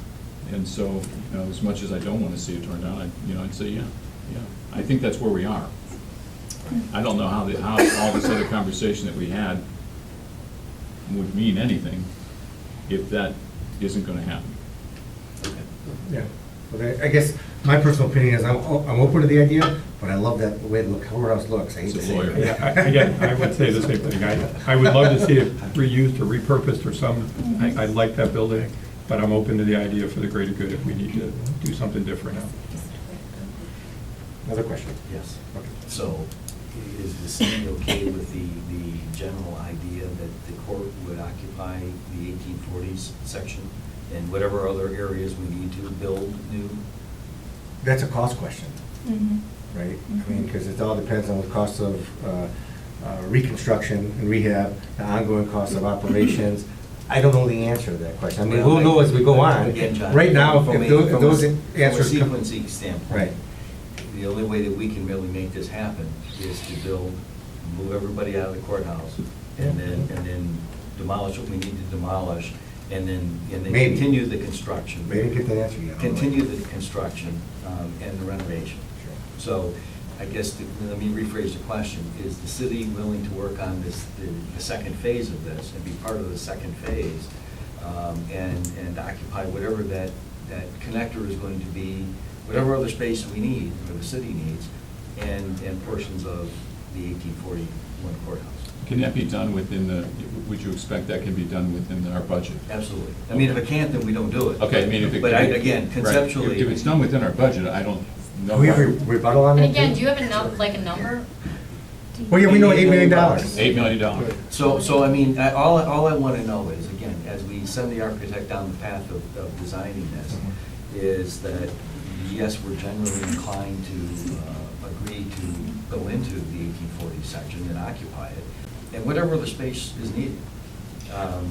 And so, as much as I don't want to see it torn down, I'd say, yeah. I think that's where we are. I don't know how all this other conversation that we had would mean anything if that isn't going to happen. Yeah, but I guess my personal opinion is I'm open to the idea, but I love that the way the courthouse looks. I hate to It's a say lawyer. it. Yeah, again, I would say the same thing. I would love to see it reused or repurposed or some, I like that building, but I'm open to the idea for the greater good if we need to do something different now. Another question? Yes. Okay. So is the city okay with the general idea that the court would occupy the 1840s section and whatever other areas we need to build new? That's a cost question, Mhm. right? I mean, because it all depends on the cost of reconstruction and rehab, the ongoing cost of operations. I don't know the answer to that question. I mean, we'll know as we go on. Again, John, Right now, from if a- those from answers a come. sequencing standpoint. Right. The only way that we can really make this happen is to move everybody out of the courthouse, and then demolish what we need to demolish, and then Maybe. continue the construction. Maybe get that answer yet. Continue the construction and the renovation. So, I guess, let me rephrase the question, is the city willing to work on this, the second phase of this, and be part of the second phase, and occupy whatever that connector is going to be, whatever other space we need, or the city needs, and portions of the 1841 courthouse? Can that be done within would you expect that can be done within our budget? Absolutely. I mean, if it can't, then we don't do it. Okay, I mean, if it. But again, right. conceptually. If it's done within our budget, I don't know. Do we have a rebuttal on that? And again, too? do you have a number? Well, yeah, we know $8 million. $8 million. So I mean, all I want to know is, again, as we send the architect down the path of designing this, is that, yes, we're generally inclined to agree to go into the 1840 section and occupy it, and whatever other space is needed.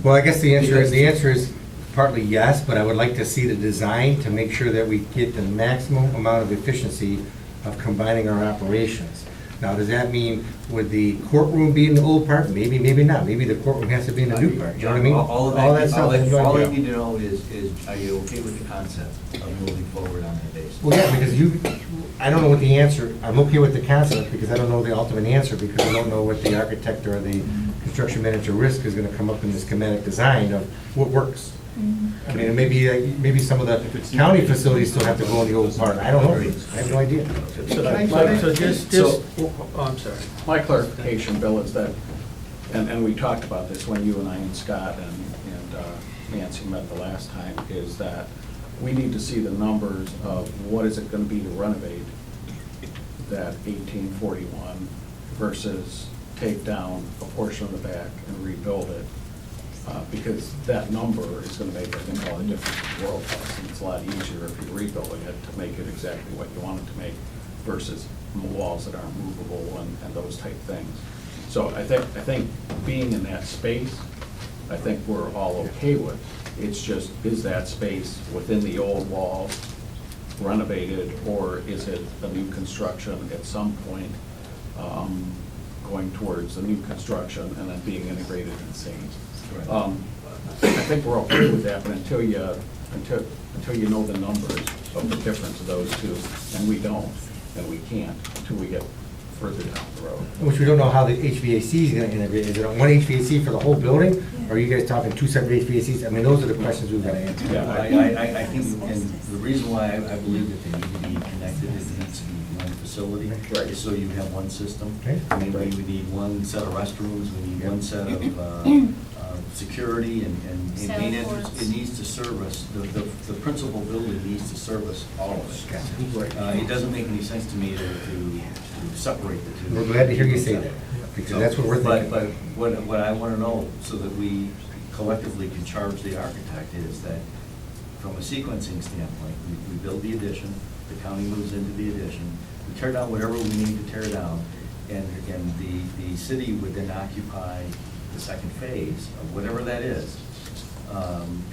Well, I guess the answer is partly yes, but I would like to see the design to make sure that we get the maximum amount of efficiency of combining our operations. Now, does that mean, would the courtroom be in the old part? Maybe, maybe not. Maybe the courtroom has to be in the new part, you know what I mean? All of that, stuff, all I yeah. need to know is, are you okay with the concept of moving forward on that basis? Well, yeah, because I don't know what the answer, I'm okay with the concept, because I don't know the ultimate answer, because I don't know what the architect or the construction manager risk is gonna come up in the schematic design of what works. I mean, maybe some of the county facilities still have to go in the old part, I don't know, I have no idea. So just, oh, I'm sorry. My clarification, Bill, is that, and we talked about this when you and I and Scott and Nancy met the last time, is that we need to see the numbers of what is it gonna be to renovate that 1841 versus take down a portion of the back and rebuild it. Because that number is gonna make, I think, all the difference in the world to us, and it's a lot easier if you're rebuilding it to make it exactly what you want it to make versus walls that aren't movable and those type things. So I think being in that space, I think we're all okay with. It's just, is that space within the old wall renovated, or is it a new construction at some point, going towards the new construction and then being integrated in same? I think we're okay with that, but until you know the numbers of the difference of those two, and we don't, and we can't, until we get further down the road. Which we don't know how the HVAC is gonna integrate, is it on one HVAC for the whole building, or are you guys talking two separate HVACs? I mean, those are the questions we've gotta answer. Yeah, I think, and the reason why I believe that they need to be connected, it needs to be one facility, is so you have one system. Okay. I mean, we need one set of restrooms, we need one set of security and maintenance. It needs to service, the principal building needs to service all of it. It doesn't make any sense to me to separate the two. We're glad to hear you say that, because that's what we're thinking. But what I want to know, so that we collectively can charge the architect, is that from a sequencing standpoint, we build the addition, the county moves into the addition, we tear down whatever we need to tear down, and the city would then occupy the second phase of whatever that is,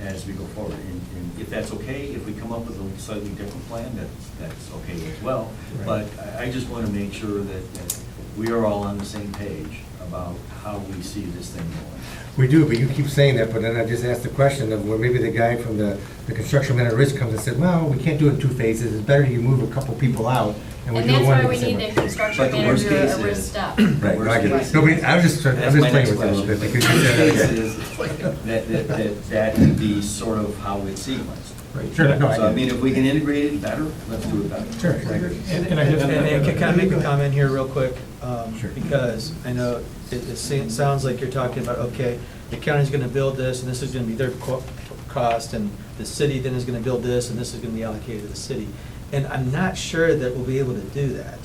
as we go forward. And if that's okay, if we come up with a slightly different plan, that's okay as well. But I just want to make sure that we are all on the same page about how we see this thing going. We do, but you keep saying that, but then I just asked the question of where maybe the guy from the construction manager risk comes and said, well, we can't do it in two phases, it's better you move a couple people out, and we And do that's one. why we need the construction But the worst manager case at risk is- step. Right, no, I get it. No, but I was just That's my playing next with it a little bit, question. because The you worst case said, is that could be sort of how it's sequenced. Right. Sure, no, So I mean, if we can integrate it better, let's do it better. Sure, I agree. And I just, And can I make a comment here real quick? Sure. Because I know it sounds like you're talking about, okay, the county's gonna build this, and this is gonna be their cost, and the city then is gonna build this, and this is gonna be allocated to the city. And I'm not sure that we'll be able to do that.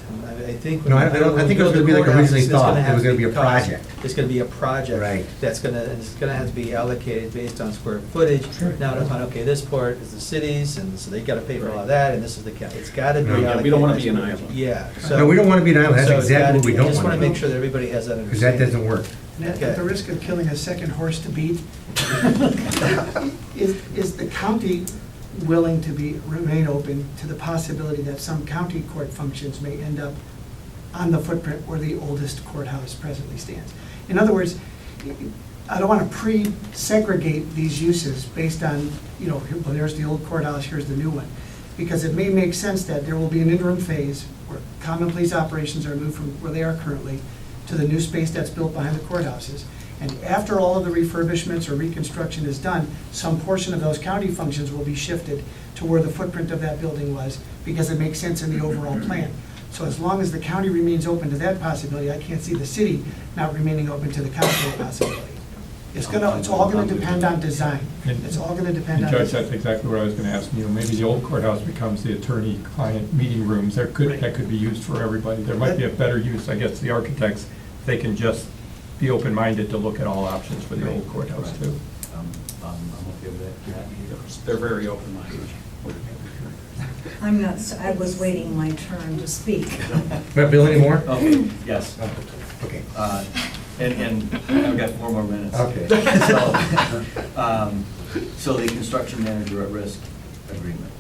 I think. No, I think it was gonna be like originally it's thought. It have was to gonna be a cost. project. It's gonna be a project. Right. That's gonna, and it's gonna have to be allocated based on square footage. Sure. Now, upon, okay, this part is the cities, and so they gotta pay for all of that, and this is the county. It's gotta be No, yeah, allocated. we don't wanna be an island. Yeah, so. No, we don't want to be an island, that's so it's exactly gotta what we be- don't I just want wanna to make do. sure that everybody has that Because that understanding. doesn't work. And at Okay. the risk of killing a second horse to beat, is the county willing to remain open to the possibility that some county court functions may end up on the footprint where the oldest courthouse presently stands? In other words, I don't want to pre-segregate these uses based on, well, there's the old courthouse, here's the new one. Because it may make sense that there will be an interim phase where common police operations are moved from where they are currently to the new space that's built behind the courthouses. And after all of the refurbishments or reconstruction is done, some portion of those county functions will be shifted to where the footprint of that building was, because it makes sense in the overall plan. So as long as the county remains open to that possibility, I can't see the city not remaining open to the council possibility. It's all gonna depend on design. It's all gonna depend And on. Judge, design. that's exactly what I was gonna ask, maybe the old courthouse becomes the attorney-client meeting rooms, that could be used for everybody. There might be a better use, I guess, the architects, they can just be open-minded to look at all options for the old courthouse too. I'm okay with that. They're very open-minded. I'm not, I was waiting my turn to speak. Not Bill anymore? Oh, yes. Okay. And I've got 4 more minutes. Okay. So the construction manager at risk agreement,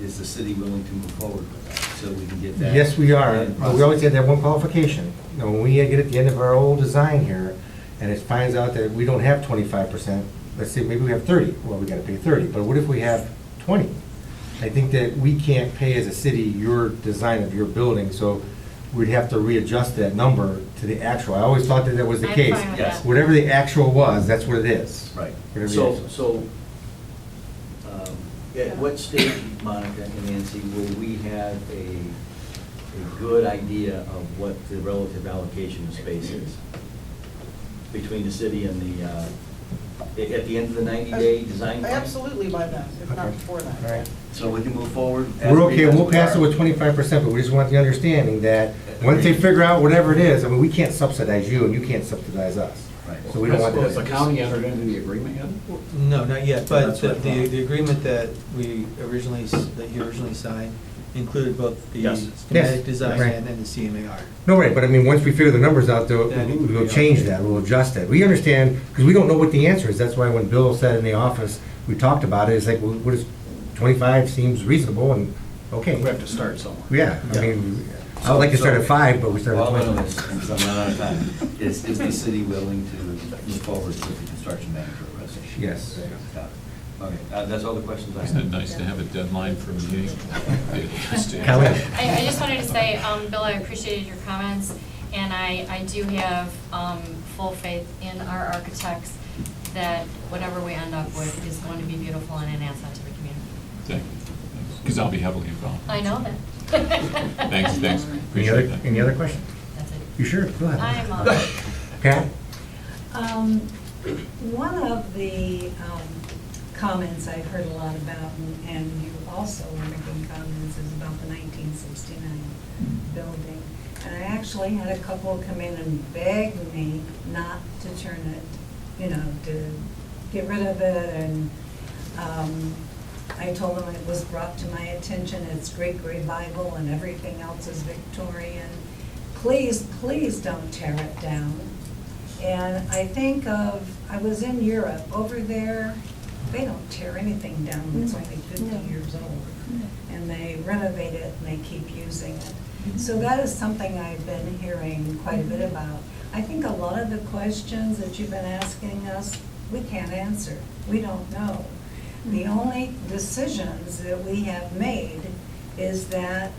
is the city willing to move forward with that, so we can get that? Yes, we are. in But we always had that one qualification. When we get at the end of our old design here, and it finds out that we don't have 25%, let's say maybe we have 30, well, we gotta pay 30, but what if we have 20? I think that we can't pay as a city your design of your building, so we'd have to readjust that number to the actual. I always thought that that was the I'm case. fine with Yes. that. Whatever the actual was, that's what it is. Right. Whatever the So, actual- at what stage, Monica and Nancy, will we have a good idea of what the relative allocation of space is between the city and at the end of the 90-day design plan? Absolutely by then, if not Okay. before that. All right. So we can move forward? as We're okay, we'll pass it we with 25%, but we just want the understanding that once they figure out whatever it is, I mean, we can't subsidize you and you can't subsidize us. Right. So we don't want Has the that. county entered into the agreement yet? No, not yet, but That's what I thought. the agreement that that you originally signed included both the Yes. schematic Yes, design right. and the CMAR. No, right, but I mean, once we figure the numbers out, Then it would we'll be change okay. that, we'll adjust that. We understand, because we don't know what the answer is. That's why when Bill said in the office, we talked about it, it's like, well, what is, 25 seems reasonable and, okay. We have to start somewhere. Yeah, I mean, I'd like to start at 5, but we start All at I know 20. is, because I'm not out of time, is the city willing to move forward with the construction manager at risk? Yes. Got it. Okay, that's all the questions I have. Isn't it nice to have a deadline for a meeting? Colleen? I just wanted to say, Bill, I appreciated your comments, and I do have full faith in our architects that whatever we end up with is going to be beautiful and an asset to the community. Because I'll be heavily involved. I know that. Thanks, appreciate that. Any other questions? That's it. You sure? Go ahead. I'm, Pat? One of the comments I've heard a lot about, and you also were making comments, is about the 1969 building. And I actually had a couple come in and beg me not to turn it, to get rid of it. And I told them it was brought to my attention, it's Great Revival and everything else is Victorian. Please, please don't tear it down. And I think I was in Europe, over there, they don't tear anything down that's only 50 years old. And they renovate it and they keep using it. So that is something I've been hearing quite a bit about. I think a lot of the questions that you've been asking us, we can't answer. We don't know. The only decisions that we have made is that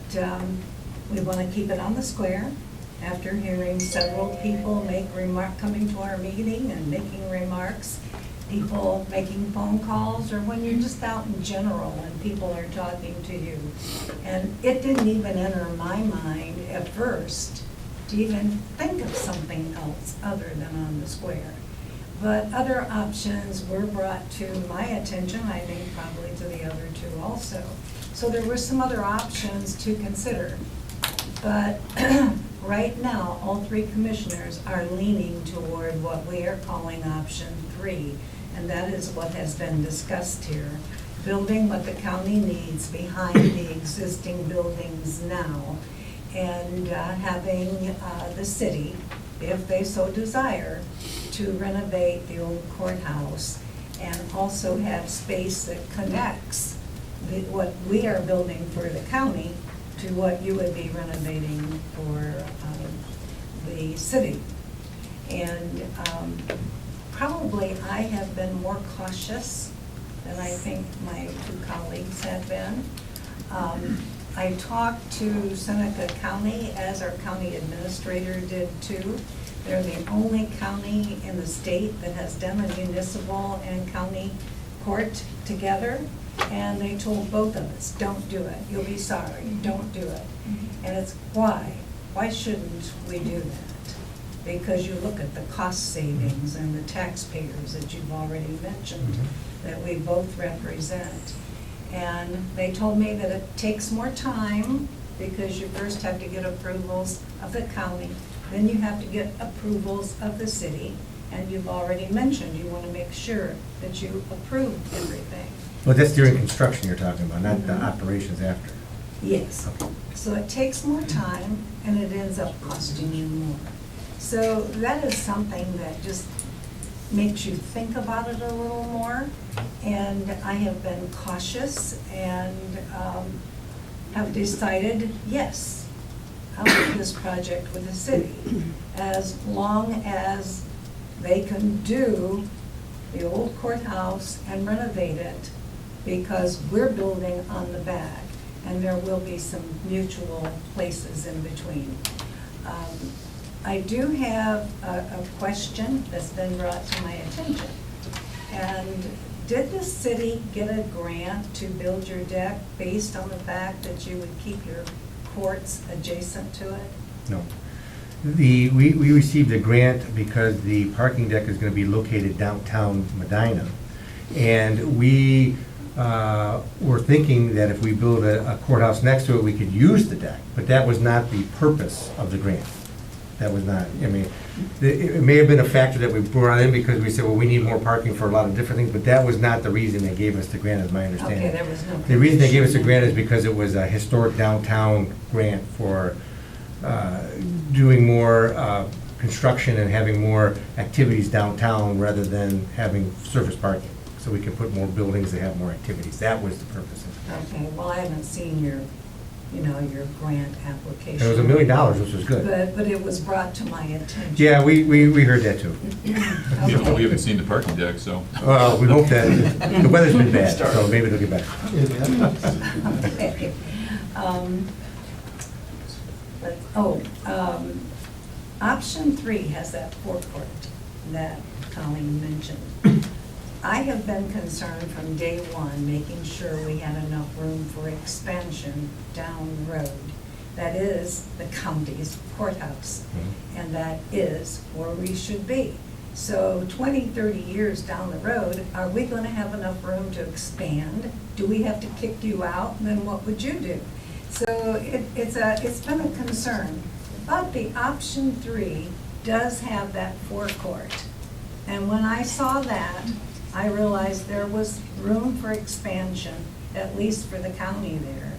we want to keep it on the square. After hearing several people coming to our meeting and making remarks, people making phone calls, or when you're just out in general and people are talking to you. And it didn't even enter my mind at first to even think of something else other than on the square. But other options were brought to my attention, I think probably to the other two also. So there were some other options to consider. But right now, all three commissioners are leaning toward what we are calling option 3. And that is what has been discussed here. Building what the county needs behind the existing buildings now. And having the city, if they so desire, to renovate the old courthouse and also have space that connects what we are building for the county to what you would be renovating for the city. And probably I have been more cautious than I think my two colleagues have been. I talked to Seneca County, as our county administrator did too. They're the only county in the state that has done a municipal and county court together. And they told both of us, don't do it. You'll be sorry, don't do it. And it's why? Why shouldn't we do that? Because you look at the cost savings and the taxpayers that you've already mentioned, that we both represent. And they told me that it takes more time because you first have to get approvals of the county, then you have to get approvals of the city, and you've already mentioned you want to make sure that you approve everything. Well, that's during construction you're talking about, not the operations after. Yes. So it takes more time, and it ends up costing you more. So that is something that just makes you think about it a little more. And I have been cautious and have decided, yes, I'll do this project with the city, as long as they can do the old courthouse and renovate it, because we're building on the back, and there will be some mutual places in between. I do have a question that's been brought to my attention. And did the city get a grant to build your deck based on the fact that you would keep your courts adjacent to it? No. We received a grant because the parking deck is going to be located downtown Medina. And we were thinking that if we build a courthouse next to it, we could use the deck. But that was not the purpose of the grant. That was not, I mean, it may have been a factor that we brought in because we said, well, we need more parking for a lot of different things, but that was not the reason they gave us the grant, is my understanding. Okay, there was no. The reason they gave us the grant is because it was a historic downtown grant for doing more construction and having more activities downtown rather than having surface parking. So we could put more buildings that have more activities. That was the purpose of it. Okay, well, I haven't seen your grant application. It was $1 million, which was good. But it was brought to my attention. Yeah, we heard that too. We haven't seen the parking deck, so. Well, we hope that, the weather's been bad, so maybe it'll get better. Okay. Option 3 has that forecourt that Colleen mentioned. I have been concerned from day one, making sure we had enough room for expansion down the road. That is the county's courthouse, and that is where we should be. So 20, 30 years down the road, are we going to have enough room to expand? Do we have to kick you out? And then what would you do? So it's been a concern. But the option 3 does have that forecourt. And when I saw that, I realized there was room for expansion, at least for the county there.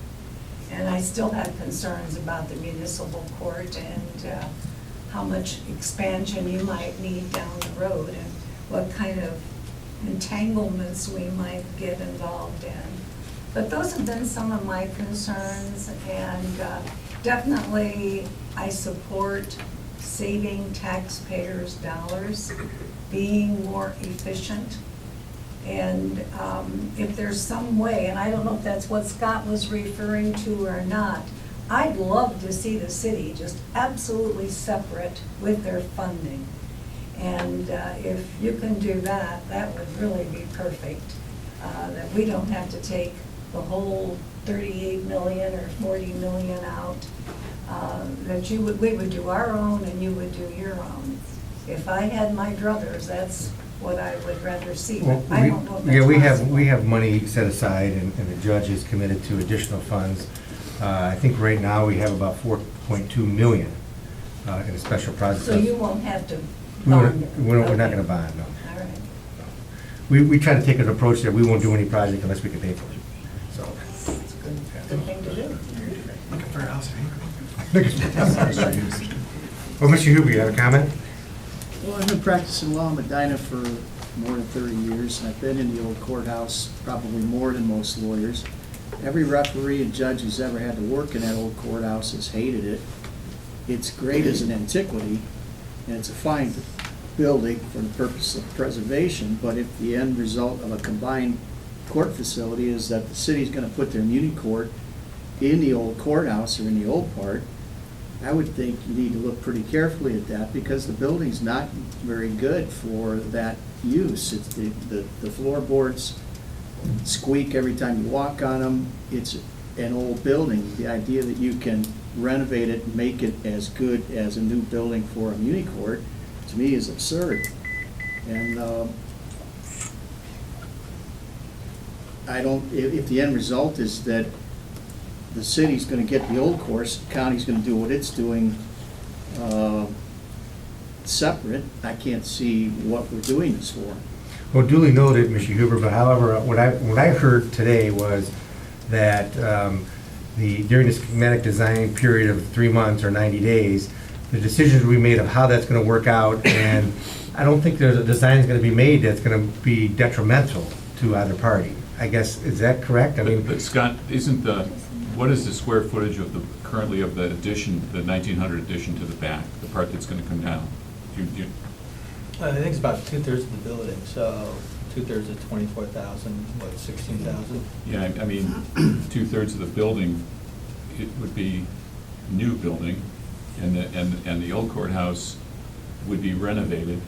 And I still had concerns about the municipal court and how much expansion you might need down the road and what kind of entanglements we might get involved in. But those have been some of my concerns, and definitely I support saving taxpayers' dollars, being more efficient. And if there's some way, and I don't know if that's what Scott was referring to or not, I'd love to see the city just absolutely separate with their funding. And if you can do that, that would really be perfect. That we don't have to take the whole 38 million or 40 million out. That we would do our own and you would do your own. If I had my druthers, that's what I would rather see. Well, But I don't know if that's yeah, possible. we have money set aside, and the judge is committed to additional funds. I think right now we have about 4.2 million in a special project. So you won't have to We bond won't- it? We're not Okay. gonna bond, no. All right. We try to take an approach that we won't do any project unless we can pay for it, so. That's a good thing to do. Looking for a house. Well, Mr. Huber, you have a comment? Well, I've been practicing law in Medina for more than 30 years, and I've been in the old courthouse probably more than most lawyers. Every referee and judge who's ever had to work in that old courthouse has hated it. It's great as an antiquity, and it's a fine building for the purpose of preservation, but if the end result of a combined court facility is that the city's gonna put their muni court in the old courthouse or in the old part, I would think you need to look pretty carefully at that, because the building's not very good for that use. It's the floorboards squeak every time you walk on them. It's an old building. The idea that you can renovate it and make it as good as a new building for a muni court, to me, is absurd. And I don't, if the end result is that the city's gonna get the old course, county's gonna do what it's doing separate, I can't see what we're doing this for. Well, duly noted, Mr. Huber, but however, what I heard today was that during this schematic design period of 3 months or 90 days, the decisions we made of how that's gonna work out, and I don't think there's a design gonna be made that's gonna be detrimental to either party. I guess, is that correct? I mean, But Scott, what is the square footage of currently of the addition, the 1900 addition to the back, the part that's gonna come down? I think it's about 2/3 of the building, so 2/3 of 24,000, what, 16,000? Yeah, I mean, 2/3 of the building, it would be new building, and the old courthouse would be renovated,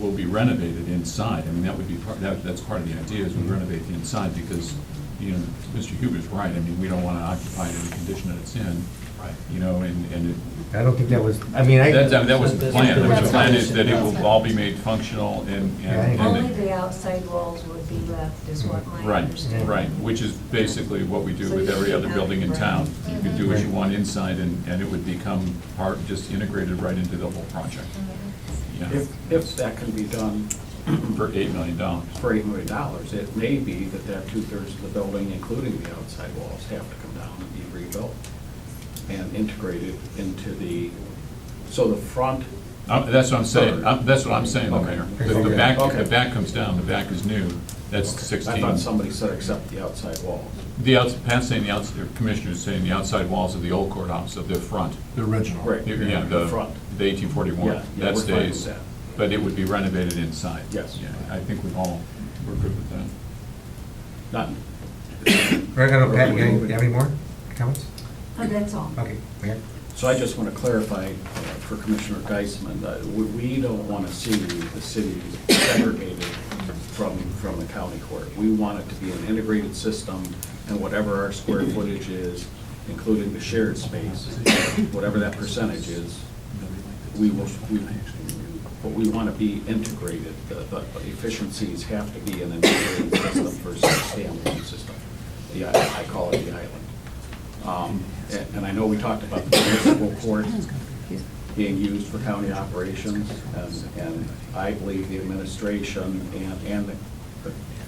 will be renovated inside. I mean, that would be that's part of the idea, is we renovate the inside, because, you know, Mr. Huber's right, I mean, we don't want to occupy it in the condition that it's in. Right. You know, and I don't think that was, I mean, that wasn't the plan. The plan is that it will That's- all be made functional and. Only the outside walls would be left, is what my Right, understanding. right, which is basically what we do So with you every can other have- building in right. town. You could do what you Mhm. want inside, and it would become part, just integrated right into the whole project. Yeah, If that can be done for $8 million. for $8 million, it may be that 2/3 of the building, including the outside walls, have to come down and be rebuilt and integrated into so the front. That's what I'm saying, that's what I'm saying, though, Okay. Mayor. Okay. The back comes down, the back is new, that's 16. I thought somebody said except the outside walls. Pat's saying the Commissioner's saying the outside walls of the old courthouse, of the front. The original. Right. Yeah, The front. the 1841, Yeah, that we're fine with stays. that. But it would be renovated inside. Yes. Yeah, I think we're good with that. Not, I don't know, Pat, you have any more comments? Oh, that's all. Okay, Mayor? so I just want to clarify for Commissioner Geisman, that we don't want to see the city segregated from the county court. We want it to be an integrated system, and whatever our square footage is, including the shared space, whatever that percentage is, but we want to be integrated. The efficiencies have to be an integrated system versus a standalone system. Yeah, I call it the island. And I know we talked about the municipal court being used for county operations, and I believe the administration and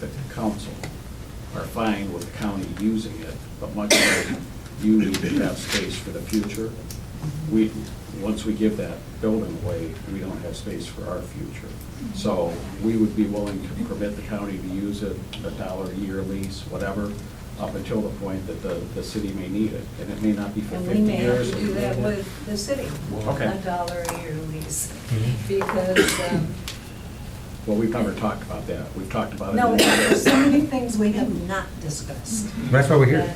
the council are fine with the county using it, but much like you need to have space for the future, once we give that building away, we don't have space for our future. So we would be willing to permit the county to use it, $1 a year lease, whatever, up until the point that the city may need it. And it may not be for And 50 we may have years. to do that with the city, Okay. $1 a year lease, Mhm. because, Well, we've never talked about that. We've talked about it. no, there's so many things we have not discussed. That's why we're here.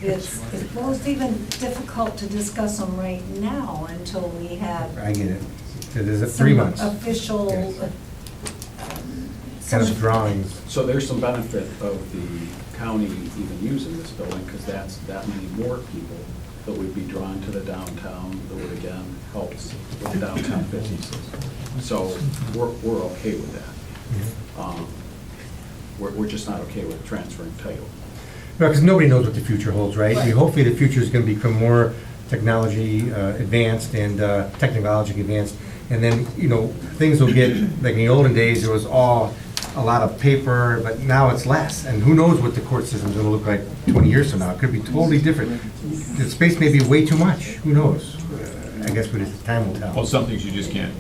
And it's even difficult to discuss them right now until we have I get it. It is 3 months. Official, Yes. Kind of drawings. So there's some benefit of the county even using this building, because that's that many more people that would be drawn to the downtown, that would again help with the downtown businesses. So we're okay with that. We're just not okay with transferring title. No, because nobody knows what the future holds, right? I mean, hopefully the future is going to become more technology advanced and technologically advanced. And then, things will get, like in the olden days, there was all a lot of paper, but now it's less. And who knows what the court system's going to look like 20 years from now? It could be totally different. The space may be way too much. Who knows? I guess time will tell. Well, some things you just can't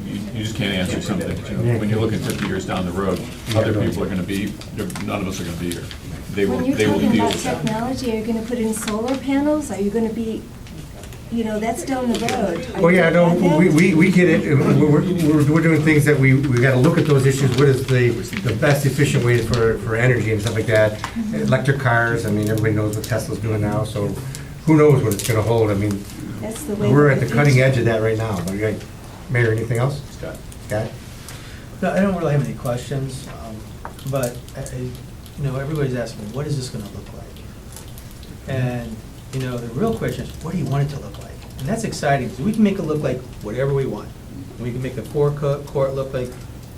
answer something. When you're looking 50 years down the road, other people are going to be, none of us are going to be here. They will When you're deal talking about with that. technology, are you gonna put in solar panels? Are you gonna be, that's down the road. Are Well, you yeah, gonna no, add that? we get it. We're doing things that we got to look at those issues. What is the best efficient way for energy and stuff like that? Electric cars, I mean, everybody knows what Tesla's doing now, so who knows what it's going to hold. I mean, That's the way. we're of at the the cutting future. edge of that right now. But, Mayor, anything else? Scott? Scott? No, I don't really have any questions, but, everybody's asking, what is this gonna look like? And, the real question is, what do you want it to look like? And that's exciting, because we can make it look like whatever we want. We can make the forecourt look like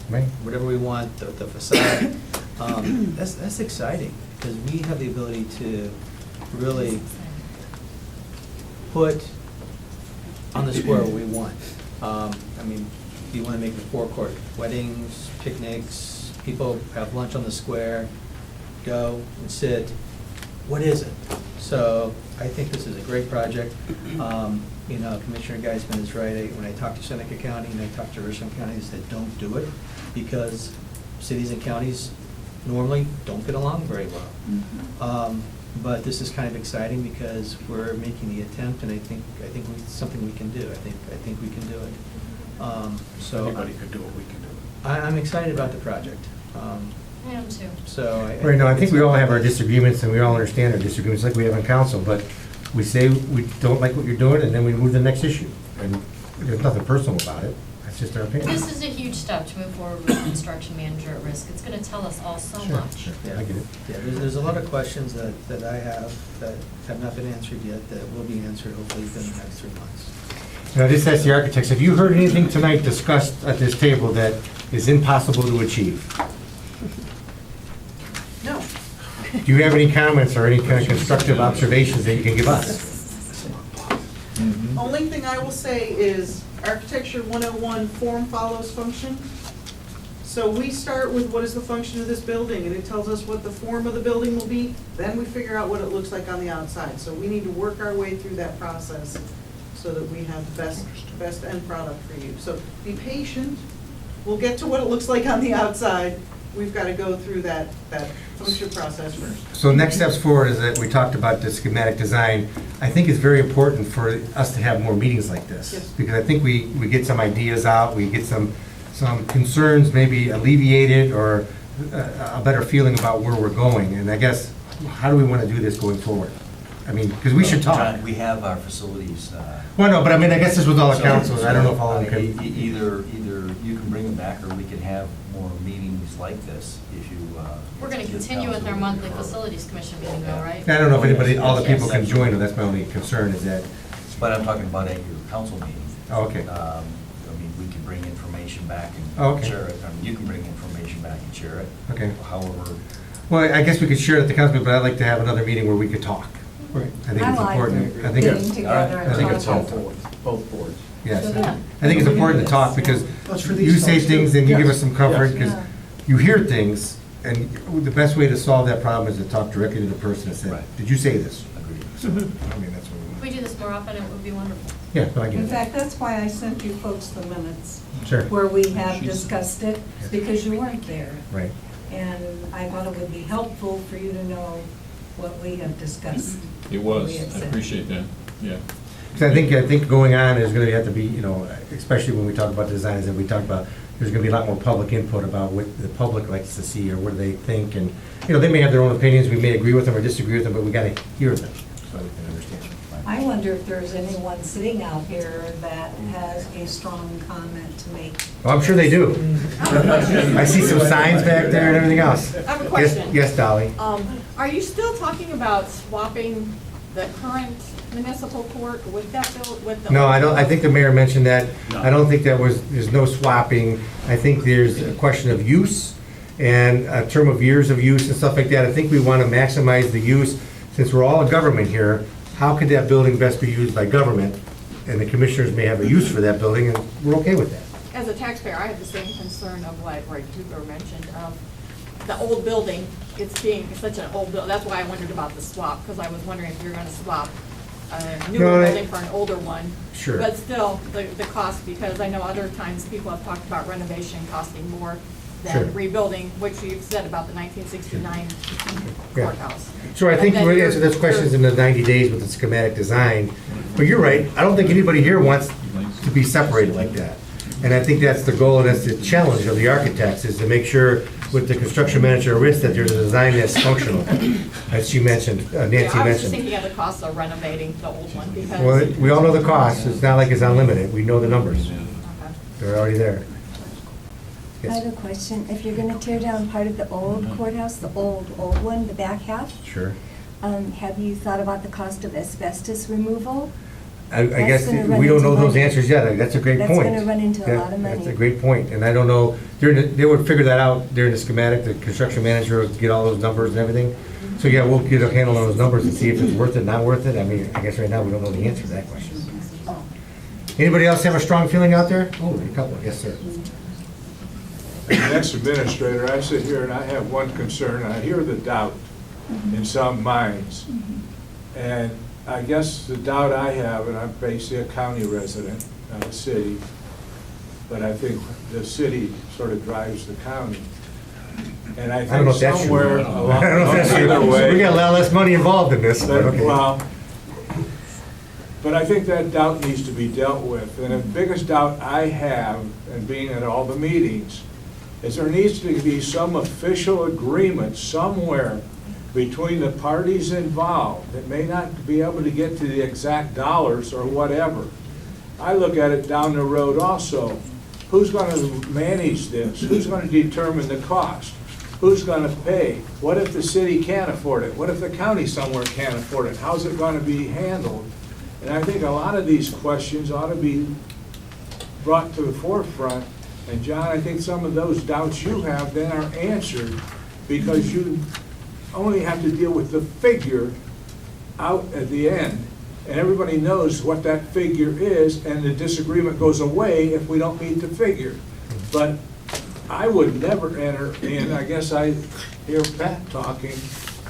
Right? whatever we want, the facade. That's exciting, because we have the ability to really put on the square what we want. Do you want to make the forecourt weddings, picnics, people have lunch on the square, go and sit? What is it? So I think this is a great project. Commissioner Geisman is right. When I talked to Seneca County and I talked to Richland County, they said, don't do it, because cities and counties normally don't get along very well. But this is kind of exciting because we're making the attempt, and I think it's something we can do. I think we can do it. So Anybody could do it, we can do it. I'm excited about the project. I am too. So Right, no, I think we all have our disagreements, and we all understand our disagreements, like we have in council, but we say we don't like what you're doing, and then we move to the next issue. And there's nothing personal about it, that's just our opinion. This is a huge step to move forward with construction manager at risk. It's gonna tell us all so Sure, much. sure. Yeah, I get it. Yeah, there's a lot of questions that I have that have not been answered yet, that will be answered hopefully within the next 3 months. Now, this ask the architects, have you heard anything tonight discussed at this table that is impossible to achieve? No. Do you have any comments or any kind of constructive observations that you can give us? Only thing I will say is Architecture 101, form follows function. So we start with what is the function of this building, and it tells us what the form of the building will be, then we figure out what it looks like on the outside. So we need to work our way through that process so that we have the best end product for you. So be patient, we'll get to what it looks like on the outside. We've got to go through that function process first. So next steps forward is that we talked about the schematic design. I think it's very important for us to have more meetings like this. Yes. Because I think we get some ideas out, we get some concerns maybe alleviated, or a better feeling about where we're going. And I guess, how do we want to do this going forward? I mean, because we should talk. John, we have our facilities. Well, no, but I mean, I guess this was all the So- councils. I don't know if all of them I mean, can. Either you can bring them back, or we can have more meetings like this if you. We're gonna continue with our monthly facilities commission meeting though, right? I don't know if anybody, all the people can join, or that's my only concern is that, But I'm talking about at your council meeting. Oh, okay. We can bring information back Oh, and okay. share it. You can bring information back and share it. Okay. However, well, I guess we could share it at the council, but I'd like to have another meeting where we could talk. Right. I think I it's like important. I think getting it's, together I and think it's talking. helpful. Both boards. Yes, Yeah. I think it's important to talk, because Well, it's for these you say folks, too. things and you give Yes. us some comfort, because Yeah. you hear things, and the best way to solve that problem is to talk directly to the person and say, Right. did you say this? agreed. So, I mean, that's what we If want. we do this more often, it would be wonderful. Yeah, but I get In it. fact, that's why I sent you folks the minutes Sure, where we have discussed it, because you weren't there. right. And I thought it would be helpful for you to know what we have discussed. It was, We have I said. appreciate that, yeah. Because I think going on is going to have to be, especially when we talk about designs, and we talk about, there's going to be a lot more public input about what the public likes to see, or what they think, and, they may have their own opinions, we may agree with them or disagree with them, but we got to hear them, so we can understand. I I wonder if there's anyone sitting out here that has a strong comment to make. Well, I'm sure they do. I see some signs back there and everything else. I have a Yes- question. Yes, Dolly? Are you still talking about swapping the current municipal court with that with the? No, I don't, I think the mayor mentioned that. I don't think there's no swapping. I think there's a question of use and a term of years of use and stuff like that. I think we want to maximize the use. Since we're all a government here, how could that building best be used by government? And the commissioners may have a use for that building, and we're okay with that. As a taxpayer, I have the same concern of what Ray Tugler mentioned, of the old building, it's being such an old building. That's why I wondered about the swap, because I was wondering if you're gonna swap a newer No, building for an older one. Sure. But still, the cost, because I know other times people have talked about renovation costing more Sure. than rebuilding, which you've said about the 1969 Yeah. courthouse. So I think And then we'll you're- answer those questions in the 90 days with the schematic design. But you're right, I don't think anybody here wants to be separated like that. And I think that's the goal, and that's the challenge of the architects, is to make sure with the construction manager at risk that there's a design that's functional, as she mentioned, Nancy Yeah, I was just mentioned. thinking of the cost of renovating the old one, because. Well, we all know the costs, it's not like it's unlimited, we know the numbers, Okay. they're already there. I Yes. have a question. If you're gonna tear down part of the old courthouse, the old one, the back half, Sure. have you thought about the cost of asbestos removal? I guess, That's gonna run we don't know into those money. answers yet, that's a great That's point. gonna run into a lot of That's a money. great point, and I don't know, they would figure that out during the schematic, the construction manager would get all those numbers and everything. So, yeah, we'll get a handle on those numbers and see if it's worth it, not worth it. I mean, I guess right now, we don't know the answer to that question. Anybody else have a strong feeling out there? Oh, a couple, yes, sir. As an ex-administrator, I sit here and I have one concern, and I hear the doubt in some minds. And I guess the doubt I have, and I'm basically a county resident, not a city, but I think the city sort of drives the county. And I I don't know think if that's true. somewhere I along don't know if that's true. either way. We got a lot less money involved in this, but okay. Well, but I think that doubt needs to be dealt with. And the biggest doubt I have, and being at all the meetings, is there needs to be some official agreement somewhere between the parties involved that may not be able to get to the exact dollars or whatever. I look at it down the road also. Who's going to manage this? Who's going to determine the cost? Who's going to pay? What if the city can't afford it? What if the county somewhere can't afford it? How's it going to be handled? And I think a lot of these questions ought to be brought to the forefront. And John, I think some of those doubts you have then are answered because you only have to deal with the figure out at the end. And everybody knows what that figure is, and the disagreement goes away if we don't meet the figure. But I would never enter in, I guess I hear Pat talking,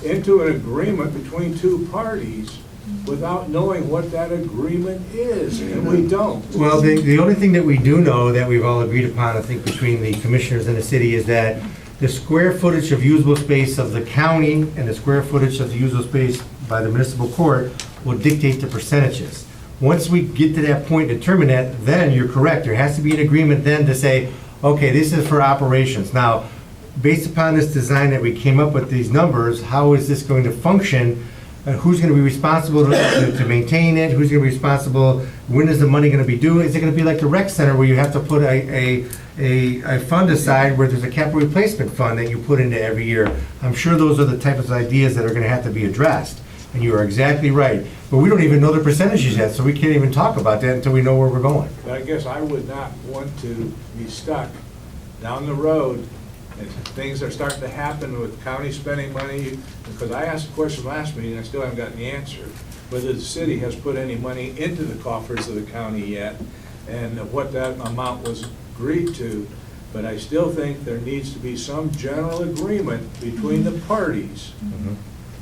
into an agreement between two parties without knowing what that agreement is, and we don't. Well, the only thing that we do know that we've all agreed upon, I think, between the commissioners and the city is that the square footage of usable space of the county and the square footage of the usable space by the municipal court will dictate the percentages. Once we get to that point and determine that, then you're correct. There has to be an agreement then to say, okay, this is for operations. Now, based upon this design that we came up with these numbers, how is this going to function? Who's going to be responsible to maintain it? Who's going to be responsible? When is the money going to be due? Is it going to be like the rec center where you have to put a fund aside where there's a capital replacement fund that you put into every year? I'm sure those are the types of ideas that are going to have to be addressed. And you are exactly right. But we don't even know the percentages yet, so we can't even talk about that until we know where we're going. But I guess I would not want to be stuck down the road and things are starting to happen with county spending money, because I asked a question last meeting, I still haven't gotten the answer, whether the city has put any money into the coffers of the county yet, and what that amount was agreed to. But I still think there needs to be some general agreement between the parties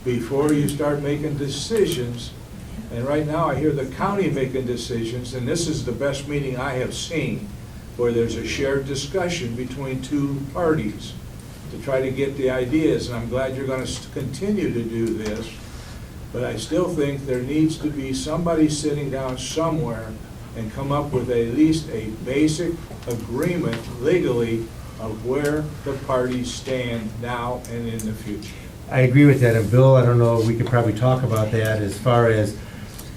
before you start making decisions. And right now, I hear the county making decisions, and this is the best meeting I have seen, where there's a shared discussion between two parties to try to get the ideas, and I'm glad you're going to continue to do this. But I still think there needs to be somebody sitting down somewhere and come up with at least a basic agreement legally of where the parties stand now and in the future. I agree with that, and Bill, I don't know, we could probably talk about that as far as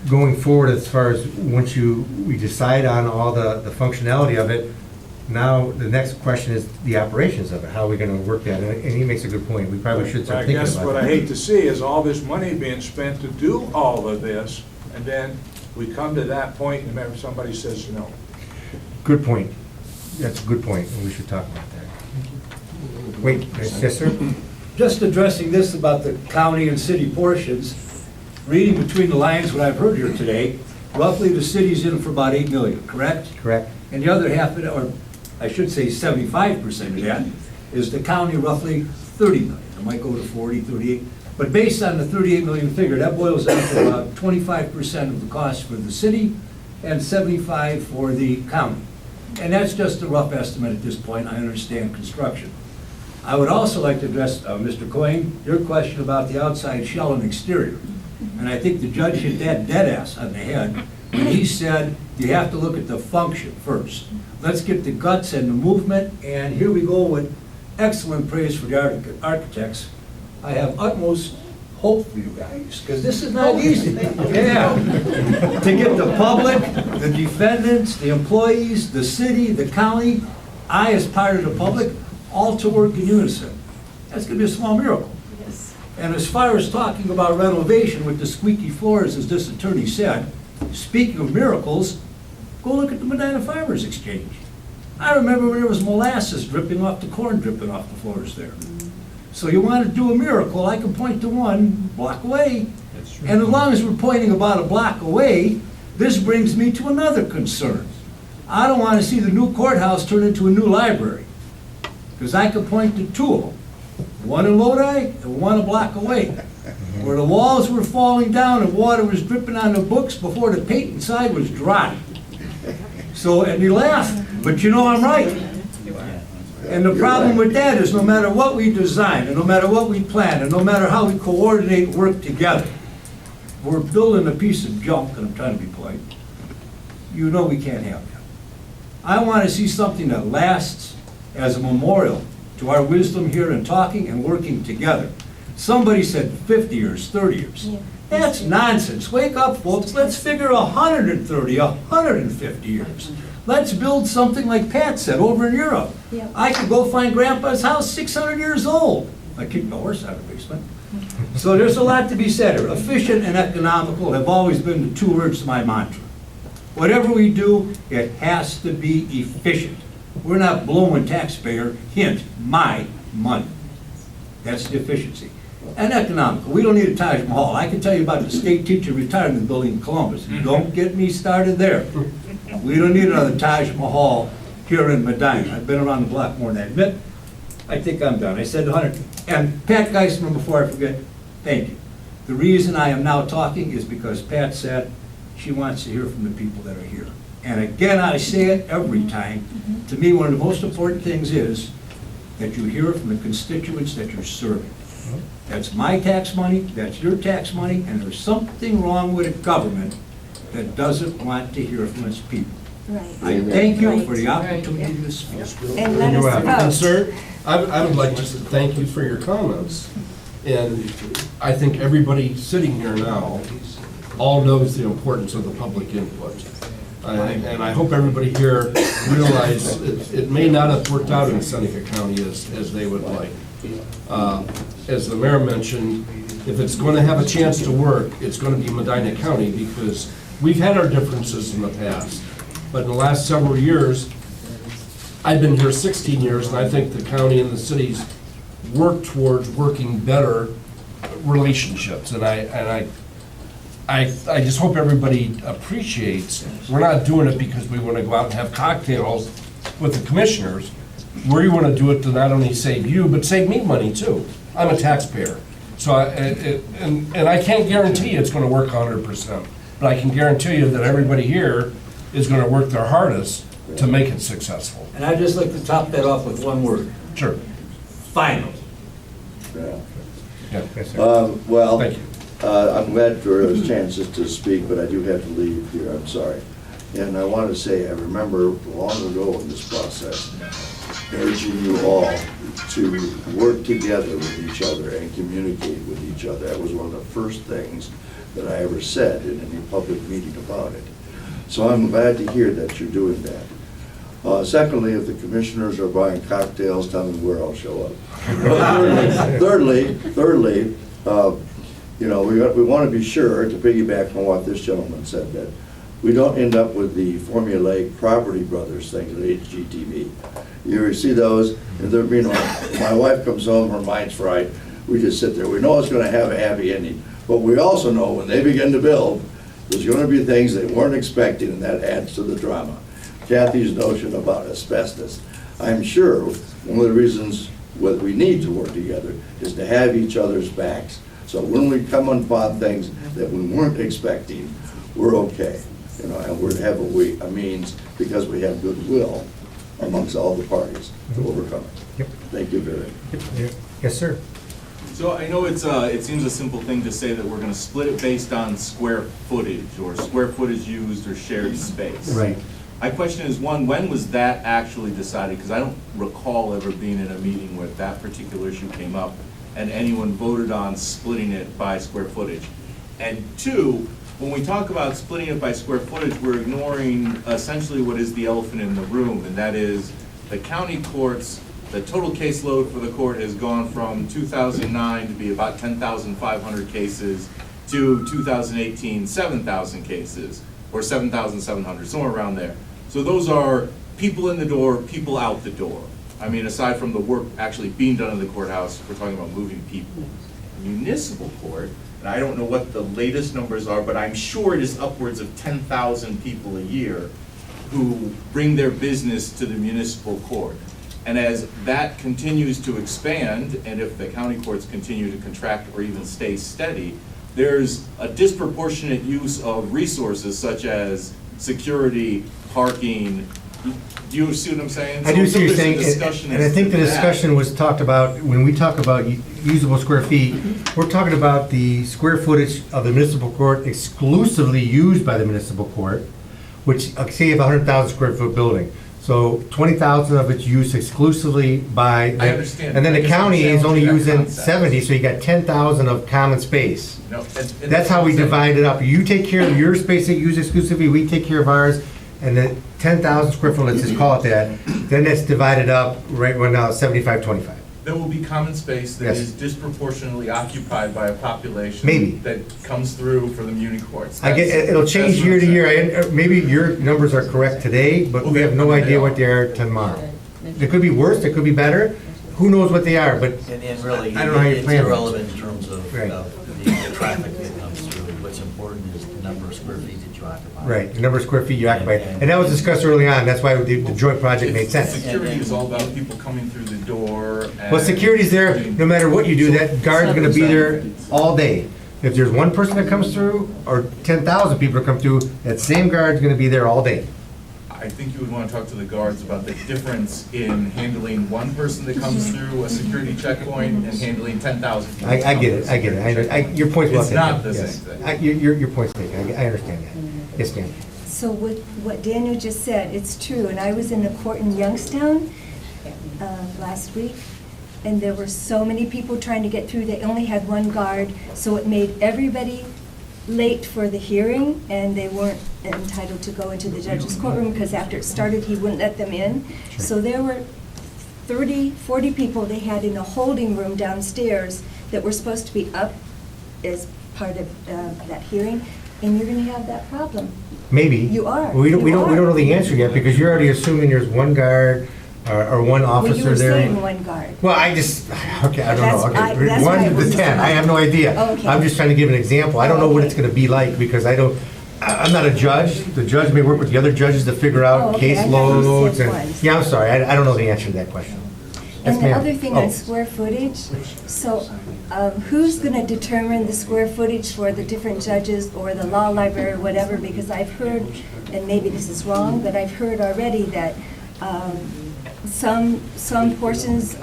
going forward, as far as once we decide on all the functionality of it, now the next question is the operations of it. How are we gonna work that? And he makes a good point. We probably should start thinking about that. I guess what I hate to see is all this money being spent to do all of this, and then we come to that point and maybe somebody says no. Good point. That's a good point, and we should talk about that. Wait, yes, sir? Just addressing this about the county and city portions, reading between the lines what I've heard here today, roughly the city's in for about 8 million, correct? Correct. And the other half, of it, or I should say 75% of that, is the county roughly 30 million. It might go to 40, 38. But based on the 38 million figure, that boils down to about 25% of the cost for the city and 75% for the county. And that's just a rough estimate at this point. I understand construction. I would also like to address, Mr. Coyne, your question about the outside shell and exterior. And I think the judge hit that dead ass on the head when he said you have to look at the function first. Let's get the guts and the movement, and here we go with excellent praise for the architects. I have utmost hope for you guys, because this is not easy. Yeah. To get the public, the defendants, the employees, the city, the county, I as part of the public, all to work in unison. That's gonna be a small miracle. Yes. And as far as talking about renovation with the squeaky floors, as this attorney said, speaking of miracles, go look at the Medina Farmers Exchange. I remember when there was molasses dripping off the corn, dripping off the floors there. So you want to do a miracle, I can point to one block away. That's true. And as long as we're pointing about a block away, this brings me to another concern. I don't want to see the new courthouse turn into a new library, because I could point to two of them, one in Lodi and one a block away, where the walls were falling down and water was dripping on the books before the paint inside was dry. So, and you laugh, but you know I'm right. And the problem with that is no matter what we design, and no matter what we plan, and no matter how we coordinate and work together, we're building a piece of junk, and I'm trying to be polite, you know we can't have that. I want to see something that lasts as a memorial to our wisdom here in talking and working together. Somebody said 50 years, 30 years. Yeah. That's nonsense. Wake up, folks. Let's figure 130, 150 years. Let's build something like Pat said over in Europe. Yeah. I could go find Grandpa's house 600 years old. I kicked the horse out of the basement. So there's a lot to be said here. Efficient and economical have always been the two words to my mantra. Whatever we do, it has to be efficient. We're not blowing taxpayer, hint, my money. That's the efficiency. And economical. We don't need a Taj Mahal. I can tell you about the state teacher retirement building in Columbus. Don't get me started there. We don't need another Taj Mahal here in Medina. I've been around the block more than I admit. I think I'm done. I said 100. And Pat Geisman, before I forget, thank you. The reason I am now talking is because Pat said she wants to hear from the people that are here. And again, I say it every time. To me, one of the most important things is that you hear from the constituents that you're serving. That's my tax money, that's your tax money, and there's something wrong with a government that doesn't want to hear from its people. Right. I thank you for the opportunity to speak. And let us And vote. sir, I would like just to thank you for your comments. And I think everybody sitting here now all knows the importance of the public input. And I hope everybody here realizes it may not have worked out in Seneca County as they would like. As the mayor mentioned, if it's going to have a chance to work, it's going to be Medina County, because we've had our differences in the past. But in the last several years, I've been here 16 years, and I think the county and the cities work towards working better relationships. And I just hope everybody appreciates, we're not doing it because we want to go out and have cocktails with the commissioners. We want to do it to not only save you, but save me money too. I'm a taxpayer. So, and I can't guarantee it's going to work 100%, but I can guarantee you that everybody here is going to work their hardest to make it successful. And I'd just like to top that off with one word. Sure. Final. Yeah. Yes, sir. Well, Thank you. I'm glad for a chance to speak, but I do have to leave here, I'm sorry. And I want to say, I remember long ago in this process, urging you all to work together with each other and communicate with each other. That was one of the first things that I ever said in any public meeting about it. So I'm glad to hear that you're doing that. Secondly, if the commissioners are buying cocktails, tell me where I'll show up. Thirdly, you know, we want to be sure, to piggyback on what this gentleman said, that we don't end up with the formulaic Property Brothers thing at HGTV. You see those, and they're, you know, my wife comes home, her mind's fried, we just sit there. We know it's going to have a happy ending, but we also know when they begin to build, there's going to be things they weren't expecting, and that adds to the drama. Kathy's notion about asbestos. I'm sure one of the reasons why we need to work together is to have each other's backs. So when we come upon things that we weren't expecting, we're okay. You know, and we have a means, because we have goodwill amongst all the parties to overcome it. Yep. Thank you very much. Yes, sir. So I know it seems a simple thing to say that we're gonna split it based on square footage, or square footage used, or shared space. Right. My question is, one, when was that actually decided? Because I don't recall ever being in a meeting where that particular issue came up and anyone voted on splitting it by square footage. And two, when we talk about splitting it by square footage, we're ignoring essentially what is the elephant in the room, and that is the county courts. The total caseload for the court has gone from 2009 to be about 10,500 cases to 2018, 7,000 cases, or 7,700, somewhere around there. So those are people in the door, people out the door. I mean, aside from the work actually being done in the courthouse, we're talking about moving people. Municipal court, and I don't know what the latest numbers are, but I'm sure it is upwards of 10,000 people a year who bring their business to the municipal court. And as that continues to expand, and if the county courts continue to contract or even stay steady, there's a disproportionate use of resources such as security, parking. Do you see what I'm saying? I do see what you're saying, There's a discussion and I as think to the that. discussion was talked about, when we talk about usable square feet, we're talking about the square footage of the municipal court exclusively used by the municipal court, which, say you have a 100,000 square foot building, so 20,000 of it's used exclusively by. I understand. And then I the just county is understand only that using concept. 70, so you got 10,000 of common space. No, and That's how we divide it up. You take care of your space that you use exclusively, we take care of ours, and then 10,000 square foot, let's just call it that, then that's divided up, right, well now, 75-25. There will be common space that Yes. is disproportionately occupied by a population. Maybe. That comes through for the muni courts. I get, That's- it'll change that's what year to I'm year, saying. maybe your numbers are correct today, but we have no idea what they are tomorrow. They could be worse, they could be better, who knows what they are, but And really, I don't know how you it's plan it. irrelevant in terms of Right. the traffic that comes through. What's important is the number of square feet that you occupy. right, the number of square feet you occupy, and that was discussed early on, that's why the joint project made sense. Security is all about people coming through the door and. Well, security's there, no matter what you do, that guard's gonna be there all day. If there's one person that comes through, or 10,000 people that come through, that same guard's gonna be there all day. I think you would want to talk to the guards about the difference in handling one person that comes through a security checkpoint and handling 10,000 people. I get it, your point's well It's taken. not the yes. same thing. Your point's taken, I understand that. Yes, ma'am. So what Daniel just said, it's true, and I was in the court in Youngstown last week, and there were so many people trying to get through, they only had one guard, so it made everybody late for the hearing, and they weren't entitled to go into the judge's courtroom, because after it started, he wouldn't let them in. So there were 30, 40 people they had in a holding room downstairs that were supposed to be up as part of that hearing, and you're gonna have that problem. Maybe. You are. We don't You know are. the answer yet, because you're already assuming there's one guard or one Well, you officer were there. saying one guard. Well, I just, okay, I don't know, That's- okay. that's why I 1 was to 10, I have no idea. Okay. I'm just trying to give an example. I don't know what it's gonna be like, because I'm not a judge. The judge may work with the other judges to figure Oh, out okay. I thought you caseloads said and, one. yeah, I'm sorry, I don't know the answer to that question. Yes, And the ma'am. other thing Oh. on square footage, so who's going to determine the square footage for the different judges or the law library or whatever? Because I've heard, and maybe this is wrong, but I've heard already that some portions,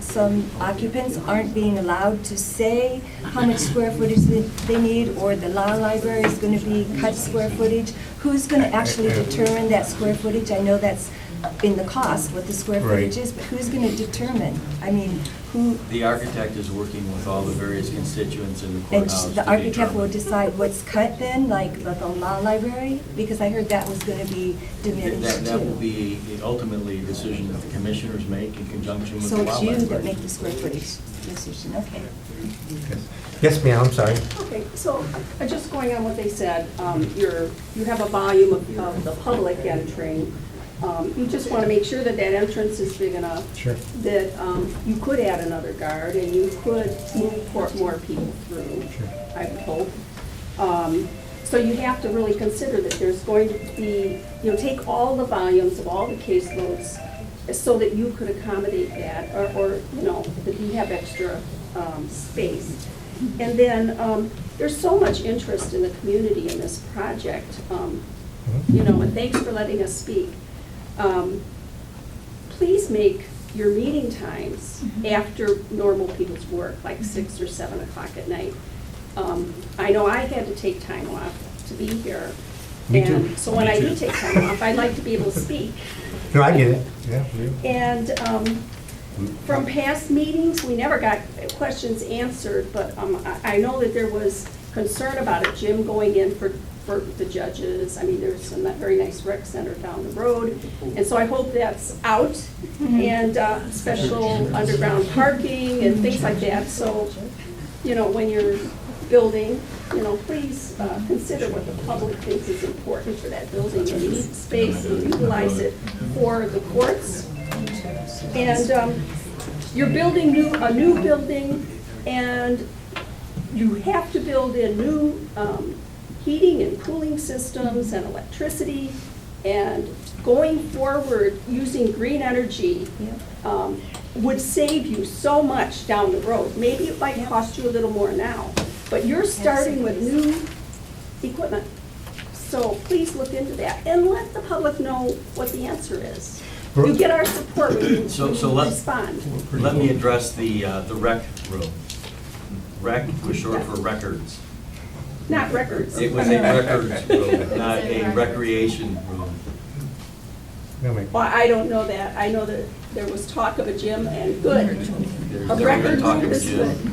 some occupants aren't being allowed to say how much square footage they need, or the law library is going to be cut square footage. Who's going to actually determine that square footage? I know that's in the cost, what the square Right. footage is, but who's gonna determine? I mean, who, The architect is working with all the various constituents in the and courthouse. the to architect will determine. decide what's cut then, like the law library? Because I heard that was gonna be diminished That will too. be ultimately a decision that the commissioners make in conjunction with the So law it's you that library. make the square footage decision, okay. Yes, ma'am, I'm sorry. Okay, so just going on what they said, you have a volume of the public entering. You just want to make sure that that entrance is big enough. Sure. That you could add another guard and you could move more people through, I would hope. So you have to really consider that there's going to be, take all the volumes of all the caseloads so that you could accommodate that, or that you have extra space. And then there's so much interest in the community in this project, and thanks for letting us speak. Please make your meeting times after normal people's work, like 6 or 7 o'clock at night. I know I had to take time off to be here. Me too. And so when I do take time off, I'd like to be able to speak. No, I get it, yeah. And from past meetings, we never got questions answered, but I know that there was concern about a gym going in for the judges. I mean, there's some very nice rec center down the road, and so I hope that's out, and special underground parking and things like that. So, when you're building, please consider what the public thinks is important for that building, and need space and utilize it for the courts. And you're building a new building, and you have to build in new heating and cooling systems and electricity. And going forward, using green energy would save you so much down the road. Maybe it might cost you a little more now, but you're starting with new equipment. So please look into that and let the public know what the answer is. You get our support when you So respond. let me address the rec room. Rec was short for records. Not records. It was a records room, not a recreation room. Well, I don't know that. I know that there was talk of a gym, and good. A never record been talk room of a is gym. good.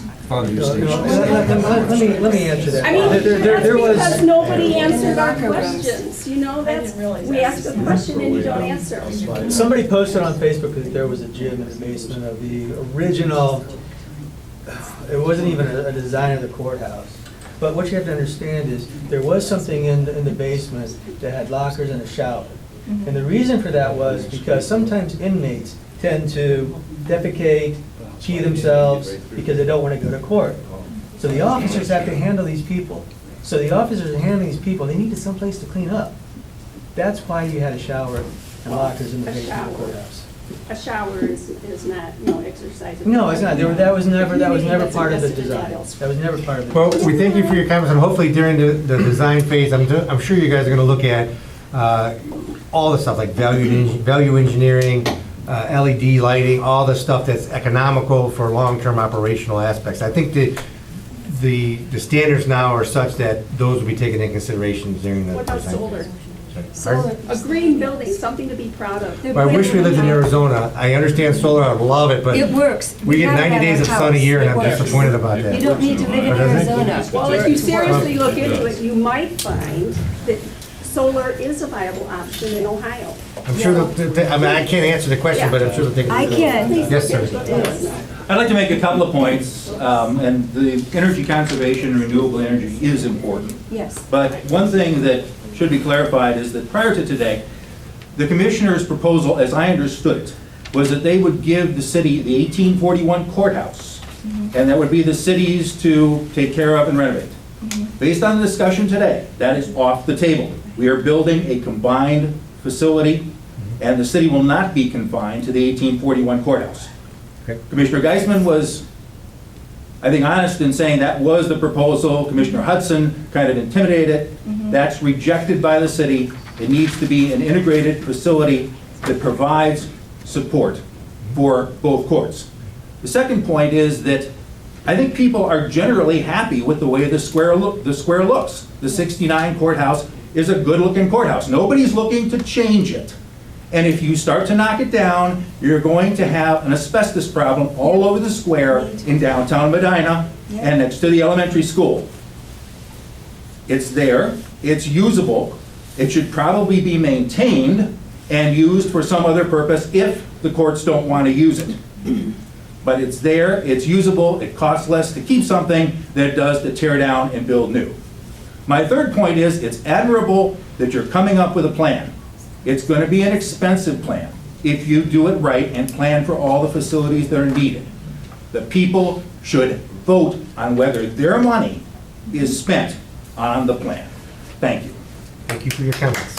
Let me answer that. I mean, There was. that's because nobody answered our questions, we ask a question and you don't answer. Somebody posted on Facebook that there was a gym in the basement of the original, it wasn't even a design of the courthouse. But what you have to understand is, there was something in the basement that had lockers and a shower. And the reason for that was because sometimes inmates tend to defecate, pee themselves, because they don't want to go to court. So the officers have to handle these people. So the officers are handling these people, they need someplace to clean up. That's why you had a shower and lockers in the basement of the courthouse. A shower is not, no exercise. No, it's not. That was never part of the design. That was never part of the. Well, we thank you for your comments, and hopefully during the design phase, I'm sure you guys are gonna look at all the stuff, like value engineering, LED lighting, all the stuff that's economical for long-term operational aspects. I think the standards now are such that those will be taken into consideration during the What about design. solar? Solar. A green building, something to be proud of. Well, I wish we lived in Arizona. I understand solar, I love it, but It works. we get have it 90 at days of our sun a house. year, and It I'm works. disappointed about that. You don't need to live in But doesn't it? Arizona. Well, if you seriously look into it, you might find that solar is a viable option in Ohio. I'm sure, I mean, I can't answer the question, but I'm sure they'll take it. I can. Yes, sir. I'd like to make a couple of points, and the energy conservation and renewable energy is important. Yes. But one thing that should be clarified is that prior to today, the commissioner's proposal, as I understood it, was that they would give the city the 1841 courthouse, and that would be the city's to take care of and renovate. Based on the discussion today, that is off the table. We are building a combined facility, and the city will not be confined to the 1841 courthouse. Commissioner Geisman was, I think, honest in saying that was the proposal. Commissioner Hudson kind of intimidated it. That's rejected by the city. It needs to be an integrated facility that provides support for both courts. The second point is that I think people are generally happy with the way the square looks. The 69 courthouse is a good-looking courthouse. Nobody's looking to change it. And if you start to knock it down, you're going to have an asbestos problem all over the square in downtown Medina and next to the elementary school. It's there, it's usable, it should probably be maintained and used for some other purpose if the courts don't want to use it. But it's there, it's usable, it costs less to keep something than it does to tear down and build new. My third point is, it's admirable that you're coming up with a plan. It's going to be an expensive plan if you do it right and plan for all the facilities that are needed. The people should vote on whether their money is spent on the plan. Thank you. Thank you for your comments.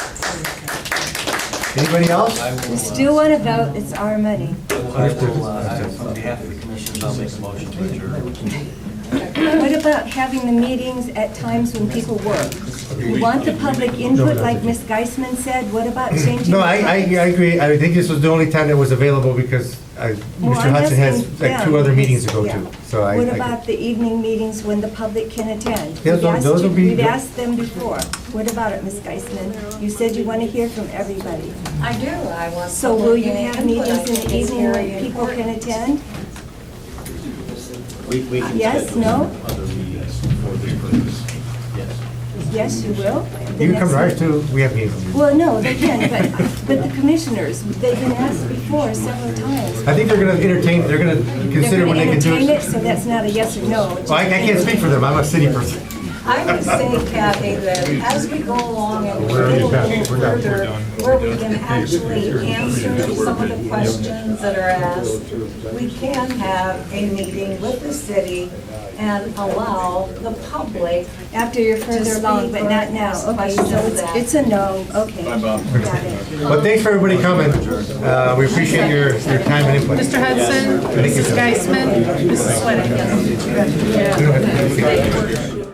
Anybody else? We still want to vote, it's our money. On behalf of the commissioners, I'll make a motion to adjourn. What about having the meetings at times when people work? We want the public input, like Ms. Geisman said, what about changing? No, the I times? agree. I think this was the only time that was available because Well, Mr. I'm Hudson has asking like them, 2 other meetings to go yeah. to. So I. What I- about the evening meetings when the public can attend? Yeah, We've asked those you- will be- We've asked them before. What about it, Ms. Geisman? You said you want to hear from everybody. I do, I want. So will you public have input. I meetings in think the it's evening very when people can important. attend? We can Yes, schedule no? other meetings for this purpose. Yes. Yes, you will? The You can come to next ours too. We have meetings. Well, no, they can, but the commissioners, they've been asked before several times. I think they're gonna entertain, they're gonna consider when they can do They're gonna entertain it, it. so that's not a yes or no. Well, I can't speak for them. I'm a city person. I would say, Kathy, that as we go along and We're a little done. bit We're done. further, where we can actually answer some of the questions that are asked, we can have a meeting with the city and allow the public. After you're further along, but not now. Okay, so it's a no, okay. Got it. But thanks for everybody coming. We appreciate your time and input. Mr. Hudson, Thank you, Mrs. sir. Geisman, Mrs. Sweattick. We don't have to-